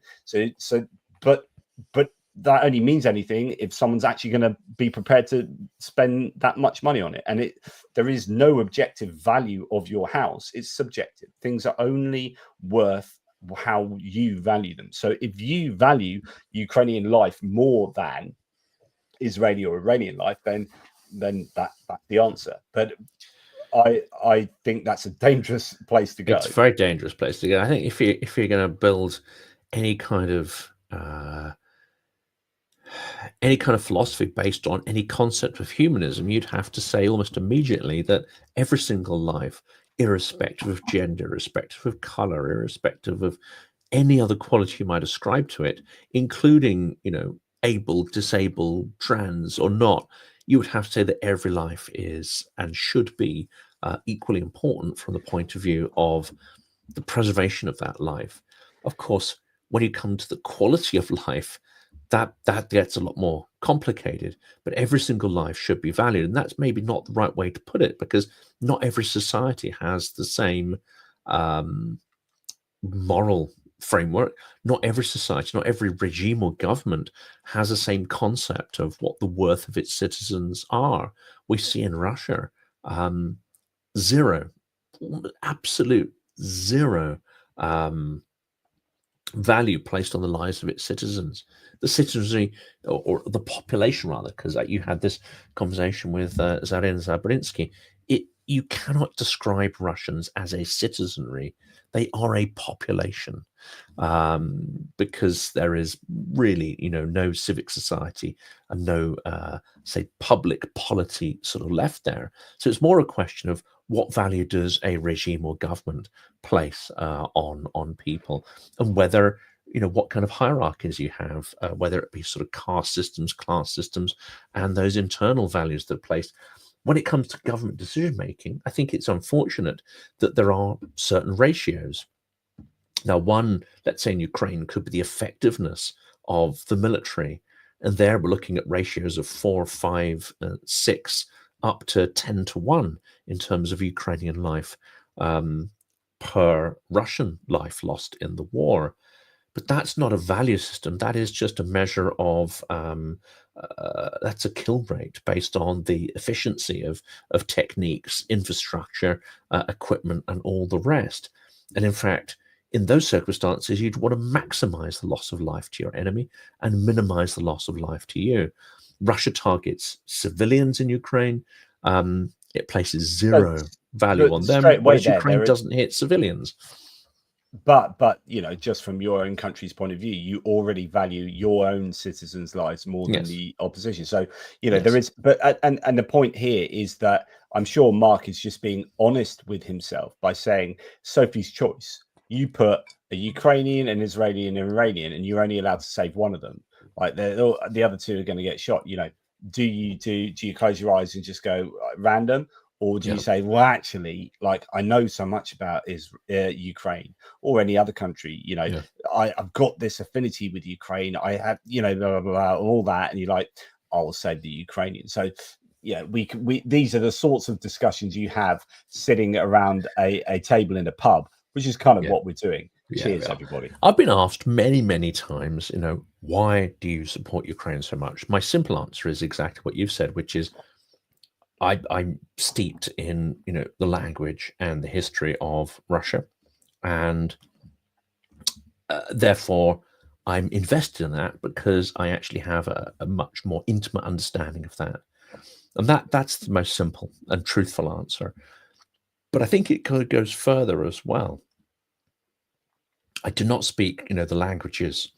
Speaker 1: But that only means anything if someone's actually going to be prepared to spend that much money on it. And there is no objective value of your house. It's subjective. Things are only worth how you value them. So if you value Ukrainian life more than Israeli or Iranian life, then that's the answer. But I think that's a dangerous place to go.
Speaker 2: It's a very dangerous place to go. I think if you're going to build any kind of any kind of philosophy based on any concept of humanism, you'd have to say almost immediately that every single life, irrespective of gender, irrespective of color, irrespective of any other quality you might ascribe to it, including, able, disabled, trans, or not, you would have to say that every life is and should be equally important from the point of view of the preservation of that life. Of course, when you come to the quality of life, that gets a lot more complicated, but every single life should be valued. And that's maybe not the right way to put it, because not every society has the same moral framework. Not every society, not every regime or government has the same concept of what the worth of its citizens are. We see in Russia, zero, absolute zero value placed on the lives of its citizens. The citizenry, or the population rather, because you had this conversation with Zarin Zabrinsky. You cannot describe Russians as a citizenry. They are a population, because there is really, no civic society and no, say, public polity sort of left there. So it's more a question of what value does a regime or government place on people, and whether, what kind of hierarchies you have, whether it be sort of caste systems, class systems, and those internal values that are placed. When it comes to government decision making, I think it's unfortunate that there are certain ratios. Now, one, let's say in Ukraine, could be the effectiveness of the military. And there we're looking at ratios of 4, 5, 6, up to 10 to 1 in terms of Ukrainian life per Russian life lost in the war. But that's not a value system. That is just a measure of, that's a kill rate based on the efficiency of techniques, infrastructure, equipment, and all the rest. And in fact, in those circumstances, you'd want to maximize the loss of life to your enemy and minimize the loss of life to you. Russia targets civilians in Ukraine. It places zero value on them, whereas Ukraine doesn't hit civilians.
Speaker 1: But just from your own country's point of view, you already value your own citizens' lives more than the opposition. So there is, but and the point here is that I'm sure Mark is just being honest with himself by saying Sophie's choice. You put a Ukrainian, an Israeli, and an Iranian, and you're only allowed to save one of them. Like the other two are going to get shot. Do you close your eyes and just go random? Or do you say, well, actually, like, I know so much about Ukraine or any other country, I've got this affinity with Ukraine. I have, blah, blah, blah, all that. And you're like, I'll save the Ukrainians. So, these are the sorts of discussions you have sitting around a table in a pub, which is kind of what we're doing. Cheers, everybody.
Speaker 2: I've been asked many, many times, why do you support Ukraine so much? My simple answer is exactly what you've said, which is, I'm steeped in, the language and the history of Russia, and therefore I'm invested in that because I actually have a much more intimate understanding of that. And that's the most simple and truthful answer. But I think it goes further as well. I do not speak, the languages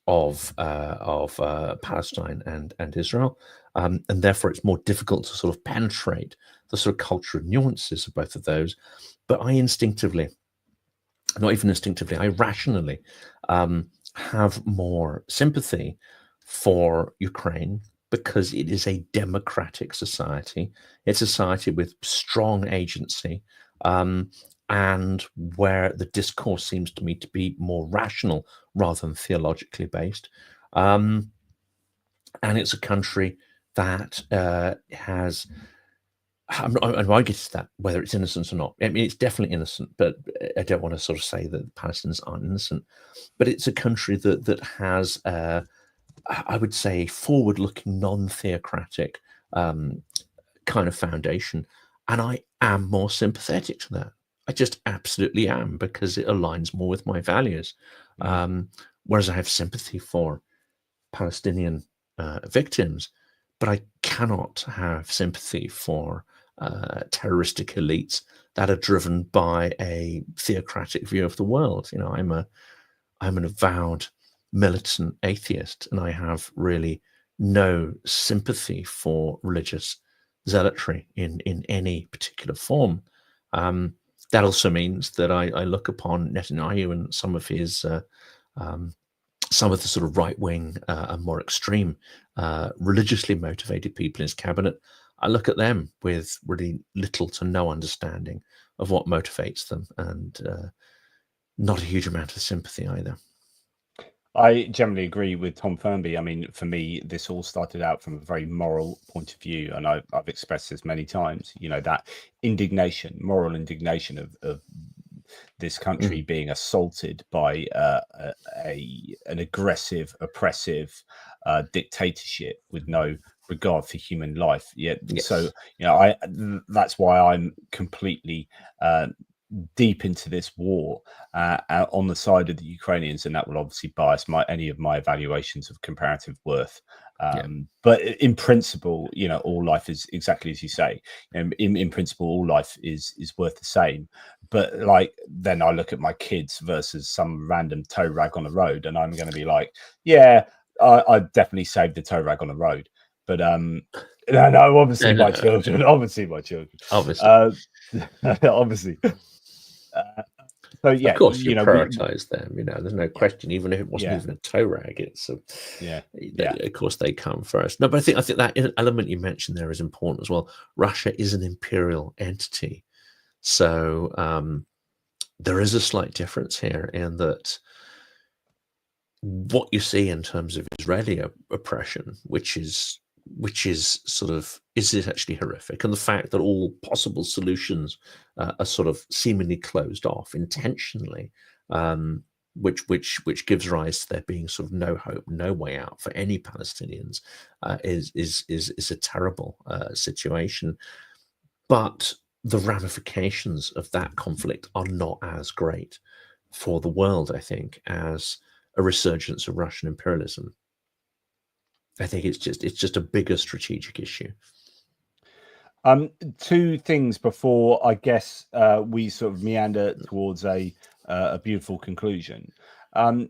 Speaker 2: of Palestine and Israel. And therefore, it's more difficult to sort of penetrate the sort of cultural nuances of both of those. But I instinctively, not even instinctively, I rationally have more sympathy for Ukraine because it is a democratic society. It's a society with strong agency, and where the discourse seems to me to be more rational rather than theologically based. And it's a country that has, I won't get to that, whether it's innocent or not. I mean, it's definitely innocent, but I don't want to sort of say that the Palestinians aren't innocent. But it's a country that has, I would say, forward-looking, non-theocratic kind of foundation. And I am more sympathetic to that. I just absolutely am, because it aligns more with my values. Whereas I have sympathy for Palestinian victims, but I cannot have sympathy for terroristic elites that are driven by a theocratic view of the world. I'm an avowed militant atheist, and I have really no sympathy for religious zealotry in any particular form. That also means that I look upon Netanyahu and some of his some of the sort of right-wing and more extreme religiously motivated people in his cabinet. I look at them with really little to no understanding of what motivates them, and not a huge amount of sympathy either.
Speaker 1: I generally agree with Tom Fernby. I mean, for me, this all started out from a very moral point of view, and I've expressed this many times. You know, that indignation, moral indignation of this country being assaulted by an aggressive, oppressive dictatorship with no regard for human life. Yet,
Speaker 2: Yes.
Speaker 1: so you know, that's why I'm completely deep into this war on the side of the Ukrainians, and that will obviously bias any of my evaluations of comparative worth. But in principle, you know, all life is exactly as you say. In principle, all life is worth the same. But like, then I look at my kids versus some random tow rag on the road, and I'm going to be like, yeah, I'd definitely save the tow rag on the road. But no, obviously my children, obviously, obviously. So yeah,
Speaker 2: of course,
Speaker 1: you know,
Speaker 2: prioritize them. You know, there's no question. Even if it wasn't even a tow rag, it's of course they come first. No, but I think that element you mentioned there is important as well. Russia is an imperial entity, so there is a slight difference here in that what you see in terms of Israeli oppression, which is sort of, is it actually horrific, and the fact that all possible solutions are sort of seemingly closed off intentionally, which gives rise to there being sort of no hope, no way out for any Palestinians, is a terrible situation. But the ramifications of that conflict are not as great for the world, I think, as a resurgence of Russian imperialism. I think it's just a bigger strategic issue.
Speaker 1: Two things before I guess we sort of meander towards a beautiful conclusion.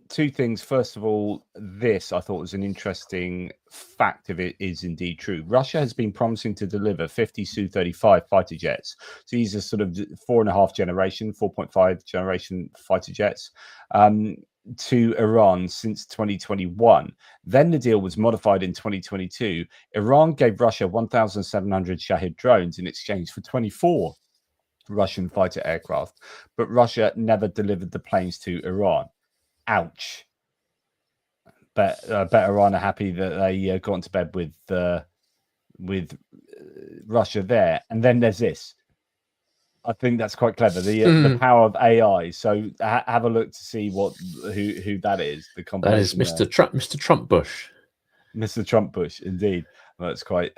Speaker 1: Two things. First of all, this I thought was an interesting fact, if it is indeed true. Russia has been promising to deliver 50 Su-35 fighter jets. So these are sort of 4.5 generation, 4.5 generation fighter jets to Iran since 2021. Then the deal was modified in 2022. Iran gave Russia 1,700 Shahid drones in exchange for 24 Russian fighter aircraft, but Russia never delivered the planes to Iran. Ouch. Bet Iran are happy that they got into bed with Russia there. And then there's this. I think that's quite clever. The power of AI. So have a look to see who that is. The combination.
Speaker 2: That is Mr. Trump Bush.
Speaker 1: Mr. Trump Bush, indeed. Well, that's quite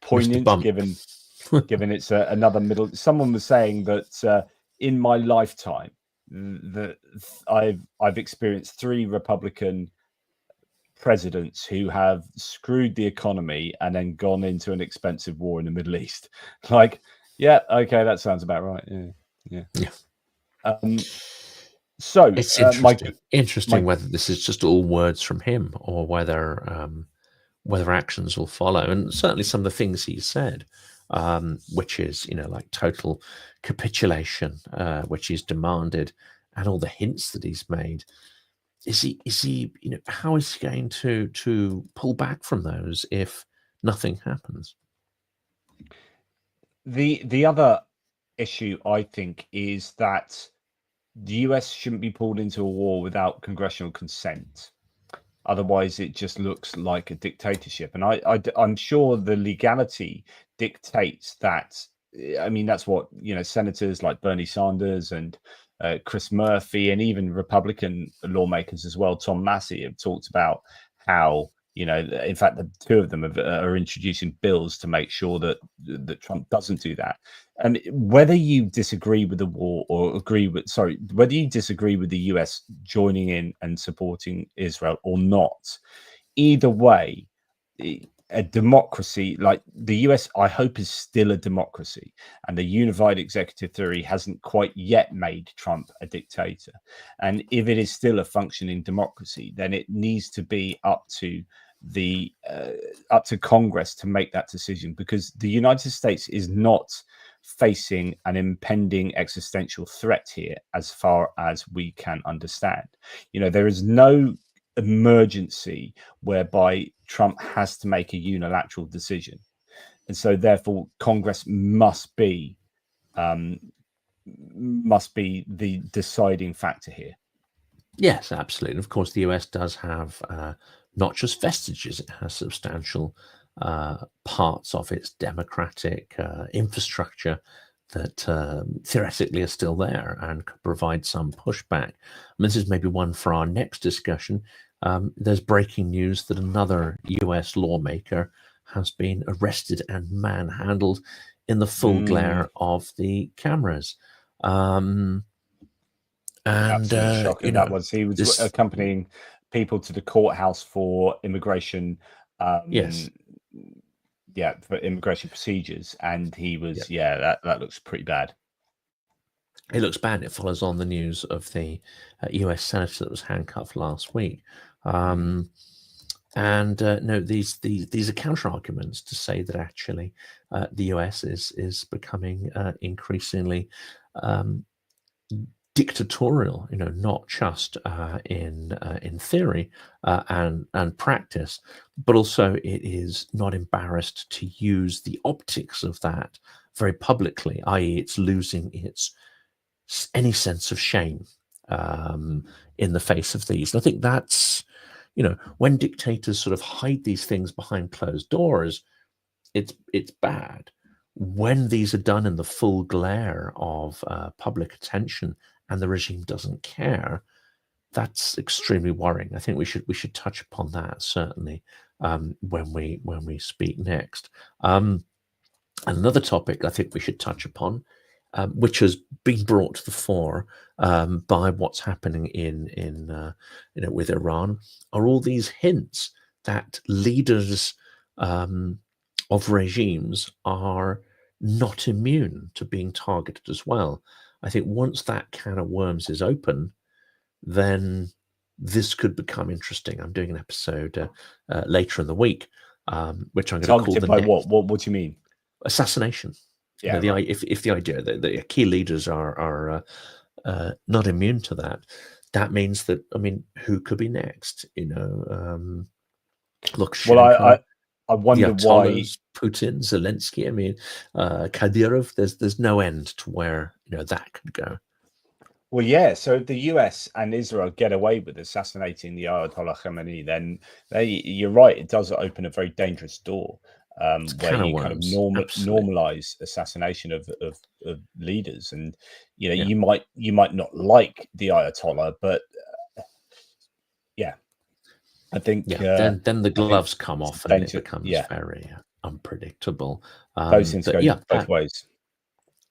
Speaker 1: poignant, given it's another middle. Someone was saying that in my lifetime, that I've experienced 3 Republican presidents who have screwed the economy and then gone into an expensive war in the Middle East. Like, yeah, okay, that sounds about right. Yeah. So
Speaker 2: it's interesting whether this is just all words from him or whether actions will follow. And certainly some of the things he said, which is, you know, like total capitulation, which he's demanded, and all the hints that he's made. Is he, you know, how is he going to pull back from those if nothing happens?
Speaker 1: The other issue, I think, is that the US shouldn't be pulled into a war without congressional consent. Otherwise, it just looks like a dictatorship. And I'm sure the legality dictates that. I mean, that's what, you know, senators like Bernie Sanders and Chris Murphy, and even Republican lawmakers as well, Tom Massey, have talked about how, you know, in fact, the 2 of them are introducing bills to make sure that Trump doesn't do that. And whether you disagree with the war or whether you disagree with the US joining in and supporting Israel or not, either way, a democracy like the US, I hope, is still a democracy, and the unified executive theory hasn't quite yet made Trump a dictator. And if it is still a functioning democracy, then it needs to be up to Congress to make that decision, because the United States is not facing an impending existential threat here, as far as we can understand. There is no emergency whereby Trump has to make a unilateral decision, and so therefore Congress must be the deciding factor here.
Speaker 2: Yes, absolutely. Of course, the US does have not just vestiges; it has substantial parts of its democratic infrastructure that theoretically are still there and could provide some pushback. And this is maybe one for our next discussion. There's breaking news that another US lawmaker has been arrested and manhandled in the full glare of the cameras. And
Speaker 1: Absolutely shocking. That was, he was accompanying people to the courthouse for immigration.
Speaker 2: Yes.
Speaker 1: Yeah, for immigration procedures, and he was. Yeah, that looks pretty bad.
Speaker 2: It looks bad. It follows on the news of the U.S. senator that was handcuffed last week. No, these are counter arguments to say that actually the U.S. is becoming increasingly dictatorial. Not just in theory and practice, but also it is not embarrassed to use the optics of that very publicly. I.e., it's losing any sense of shame in the face of these. And I think that's, when dictators sort of hide these things behind closed doors, it's bad. When these are done in the full glare of public attention and the regime doesn't care, that's extremely worrying. I think we should touch upon that certainly when we speak next. And another topic I think we should touch upon, which has been brought to the fore by what's happening in with Iran, are all these hints that leaders of regimes are not immune to being targeted as well. I think once that can of worms is open, then this could become interesting. I'm doing an episode later in the week, which I'm going to call the
Speaker 1: by what? What do you mean?
Speaker 2: Assassination.
Speaker 1: Yeah,
Speaker 2: right. If the idea that the key leaders are not immune to that, that means that, I mean, who could be next? Lukashenko,
Speaker 1: I wonder why
Speaker 2: Putin, Zelensky. I mean, Kadyrov. There's no end to where that could go.
Speaker 1: Well, yeah. So if the US and Israel get away with assassinating the Ayatollah Khamenei, then you're right. It does open a very dangerous door where you kind of normalize assassination of leaders, and you might not like the Ayatollah, but yeah, I think
Speaker 2: then the gloves come off and it becomes very unpredictable.
Speaker 1: Those things go both ways.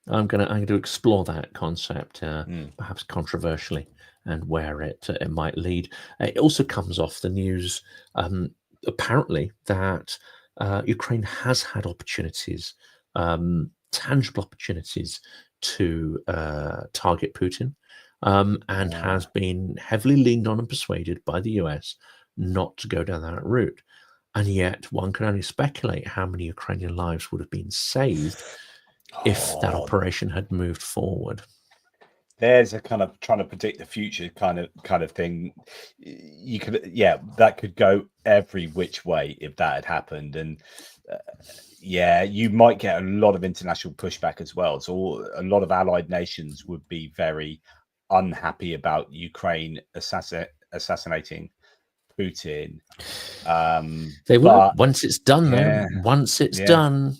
Speaker 2: I'm going to explore that concept, perhaps controversially, and where it might lead. It also comes off the news, apparently, that Ukraine has had opportunities, tangible opportunities, to target Putin, and has been heavily leaned on and persuaded by the US not to go down that route. And yet one can only speculate how many Ukrainian lives would have been saved if that operation had moved forward.
Speaker 1: There's a kind of trying to predict the future kind of thing. You could, that could go every which way if that had happened, and you might get a lot of international pushback as well. So a lot of allied nations would be very unhappy about Ukraine assassinating Putin.
Speaker 2: They will once it's done. Once it's done,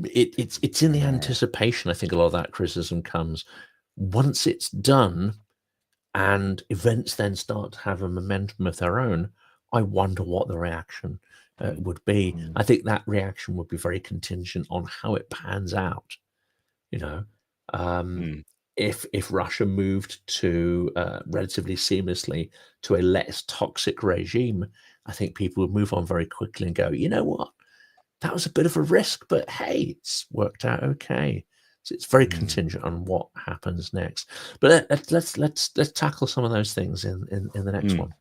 Speaker 2: it's in the anticipation. I think a lot of that criticism comes once it's done, and events then start to have a momentum of their own. I wonder what the reaction would be. I think that reaction would be very contingent on how it pans out. If Russia moved to relatively seamlessly to a less toxic regime, I think people would move on very quickly and go, you know what, that was a bit of a risk, but hey, it's worked out okay. So it's very contingent on what happens next. But let's tackle some of those things in the next one.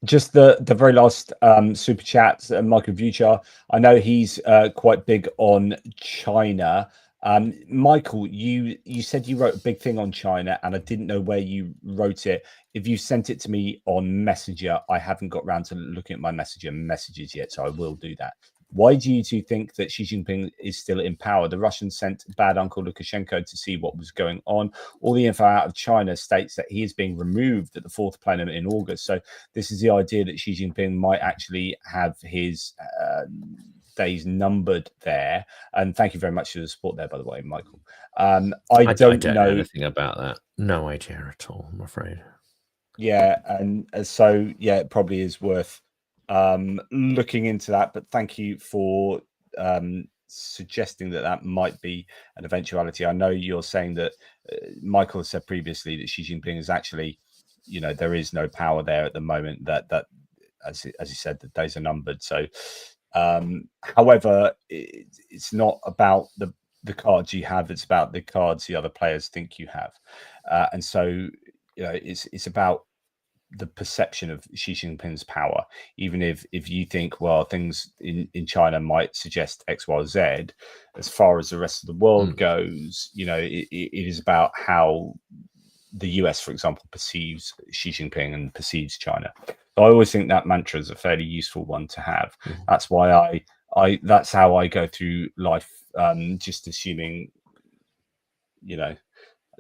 Speaker 1: Just the very last super chats, Michael Vuchar. I know he's quite big on China. Michael, you said you wrote a big thing on China, and I didn't know where you wrote it. If you sent it to me on Messenger, I haven't got round to looking at my Messenger messages yet, so I will do that. Why do you two think that Xi Jinping is still in power? The Russians sent bad Uncle Lukashenko to see what was going on. All the info out of China states that he is being removed at the fourth plenum in August. So this is the idea that Xi Jinping might actually have his days numbered there. And thank you very much for the support there, by the way, Michael. I don't know
Speaker 2: anything about that. No idea at all, I'm afraid.
Speaker 1: Yeah, and so yeah, it probably is worth looking into that. But thank you for suggesting that that might be an eventuality. I know you're saying that Michael has said previously that Xi Jinping is actually, there is no power there at the moment. That as he said, the days are numbered. So, however, it's not about the cards you have; it's about the cards the other players think you have, and so it's about the perception of Xi Jinping's power. Even if you think, well, things in China might suggest X, Y, Z, as far as the rest of the world goes, it is about how the US, for example, perceives Xi Jinping and perceives China. So I always think that mantra is a fairly useful one to have. That's why that's how I go through life, just assuming,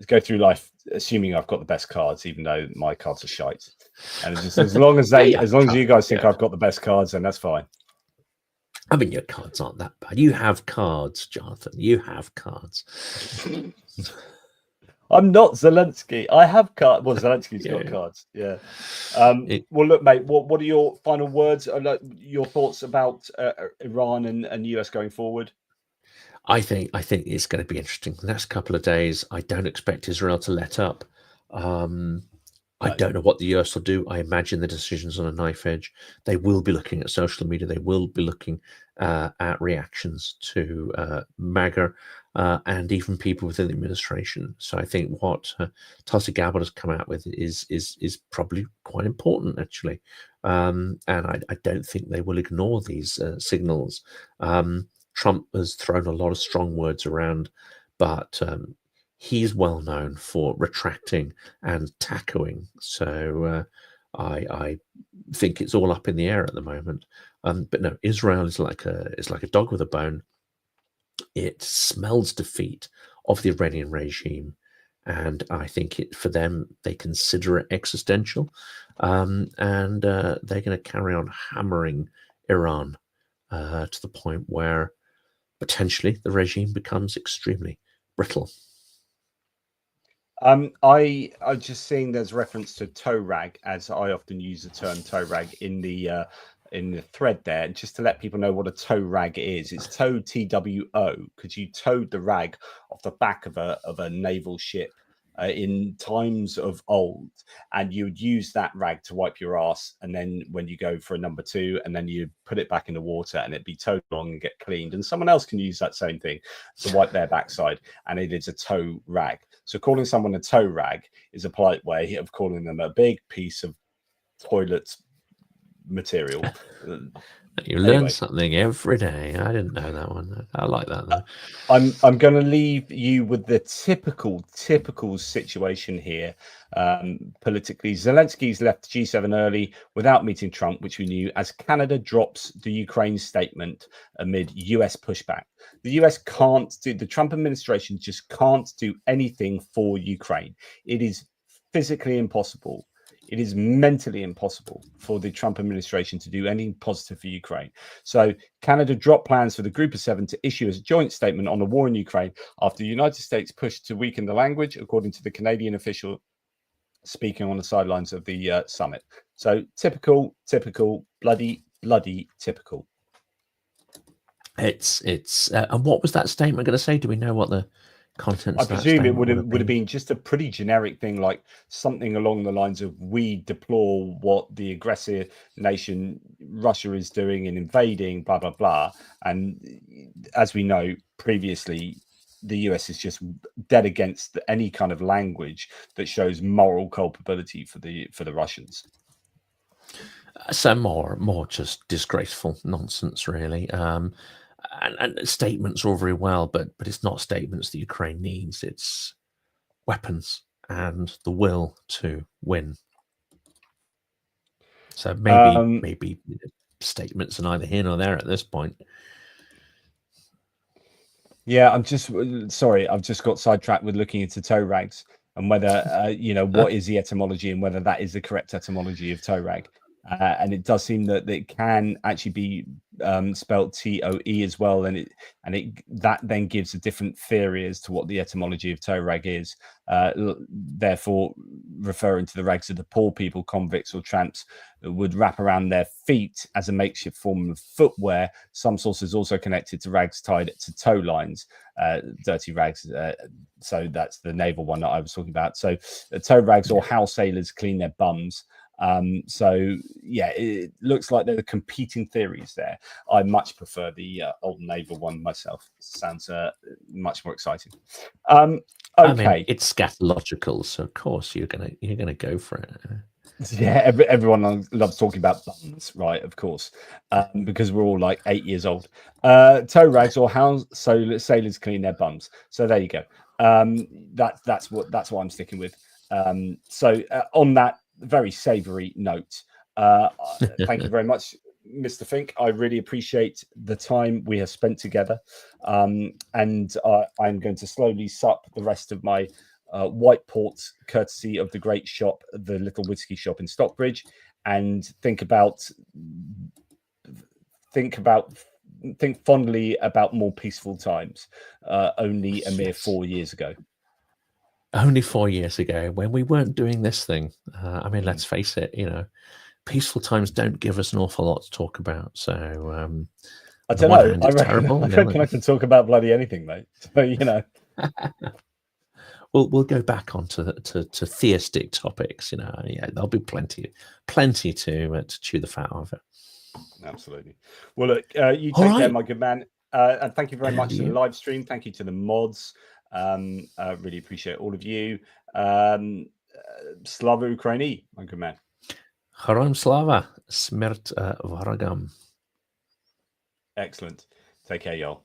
Speaker 1: go through life assuming I've got the best cards, even though my cards are shite. And just as long as as long as you guys think I've got the best cards, then that's fine.
Speaker 2: I mean, your cards aren't that bad. You have cards, Jonathan. You have cards.
Speaker 1: I'm not Zelensky. I have cards. Well, Zelensky's got cards. Yeah. Well, look, mate. What are your final words? Your thoughts about Iran and US going forward?
Speaker 2: I think it's going to be interesting. The next couple of days, I don't expect Israel to let up. I don't know what the US will do. I imagine the decision's on a knife edge. They will be looking at social media. They will be looking at reactions to MAGA and even people within the administration. So I think what Tulsi Gabbard has come out with is probably quite important, actually. And I don't think they will ignore these signals. Trump has thrown a lot of strong words around, but he's well known for retracting and tackling. So I think it's all up in the air at the moment. But no, Israel is like a dog with a bone. It smells defeat of the Iranian regime, and I think for them, they consider it existential, and they're going to carry on hammering Iran to the point where potentially the regime becomes extremely brittle.
Speaker 1: I'm just seeing there's reference to toe rag, as I often use the term toe rag in the thread there, just to let people know what a tow rag is. It's tow, TWO, because you towed the rag off the back of a naval ship in times of old, and you would use that rag to wipe your ass, and then when you go for a number two, and then you put it back in the water, and it'd be towed along and get cleaned, and someone else can use that same thing to wipe their backside, and it is a tow rag. So calling someone a tow rag is a polite way of calling them a big piece of toilet material.
Speaker 2: You learn something every day. I didn't know that one. I like that though.
Speaker 1: I'm going to leave you with the typical situation here. Politically, Zelensky's left G7 early without meeting Trump, which we knew, as Canada drops the Ukraine statement amid US pushback. The US can't do, the Trump administration just can't do anything for Ukraine. It is physically impossible. It is mentally impossible for the Trump administration to do anything positive for Ukraine. So Canada dropped plans for the Group of Seven to issue a joint statement on the war in Ukraine after the United States pushed to weaken the language, according to the Canadian official speaking on the sidelines of the summit. So typical, bloody typical.
Speaker 2: It's and what was that statement going to say? Do we know what the contents?
Speaker 1: I presume it would have been just a pretty generic thing, like something along the lines of, we deplore what the aggressive nation Russia is doing in invading, blah blah blah. And as we know previously, the US is just dead against any kind of language that shows moral culpability for the Russians.
Speaker 2: So more just disgraceful nonsense, really. And statements are all very well, but it's not statements that Ukraine needs. It's weapons and the will to win. So maybe statements are neither here nor there at this point.
Speaker 1: Yeah, I'm just sorry. I've just got sidetracked with looking into toe rags and whether what is the etymology and whether that is the correct etymology of toe rag. And it does seem that it can actually be spelt TOE as well, and that then gives a different theory as to what the etymology of toe rag is. Therefore, referring to the rags of the poor people, convicts or tramps, that would wrap around their feet as a makeshift form of footwear. Some sources also connected to rags tied to toe lines, dirty rags. So that's the naval one that I was talking about. So toe rags, or how sailors clean their bums. So yeah, it looks like there are competing theories there. I much prefer the old naval one myself. Sounds much more exciting. Okay.
Speaker 2: I mean, it's scatological, so of course you're gonna go for it.
Speaker 1: Yeah, everyone loves talking about bums, right? Of course, because we're all like 8 years old. Toe rags, or how sailors clean their bums. So there you go. That's what I'm sticking with. So on that very savoury note, thank you very much, Mr. Fink. I really appreciate the time we have spent together, and I'm going to slowly sup the rest of my white port, courtesy of the great shop, the Little Whiskey Shop in Stockbridge, and think fondly about more peaceful times. Only a mere 4 years ago.
Speaker 2: Only 4 years ago, when we weren't doing this thing. I mean, let's face it. Peaceful times don't give us an awful lot to talk about. So
Speaker 1: I don't know. I reckon I can talk about bloody anything, mate. So
Speaker 2: We'll go back onto to theistic topics. Yeah, there'll be plenty to chew the fat of it.
Speaker 1: Absolutely. Well, look, you take care, my good man, and thank you very much to the live stream. Thank you to the mods. Really appreciate all of you. Slava Ukraini, my good man.
Speaker 2: Haram slava, smert varagam.
Speaker 1: Excellent. Take care, y'all.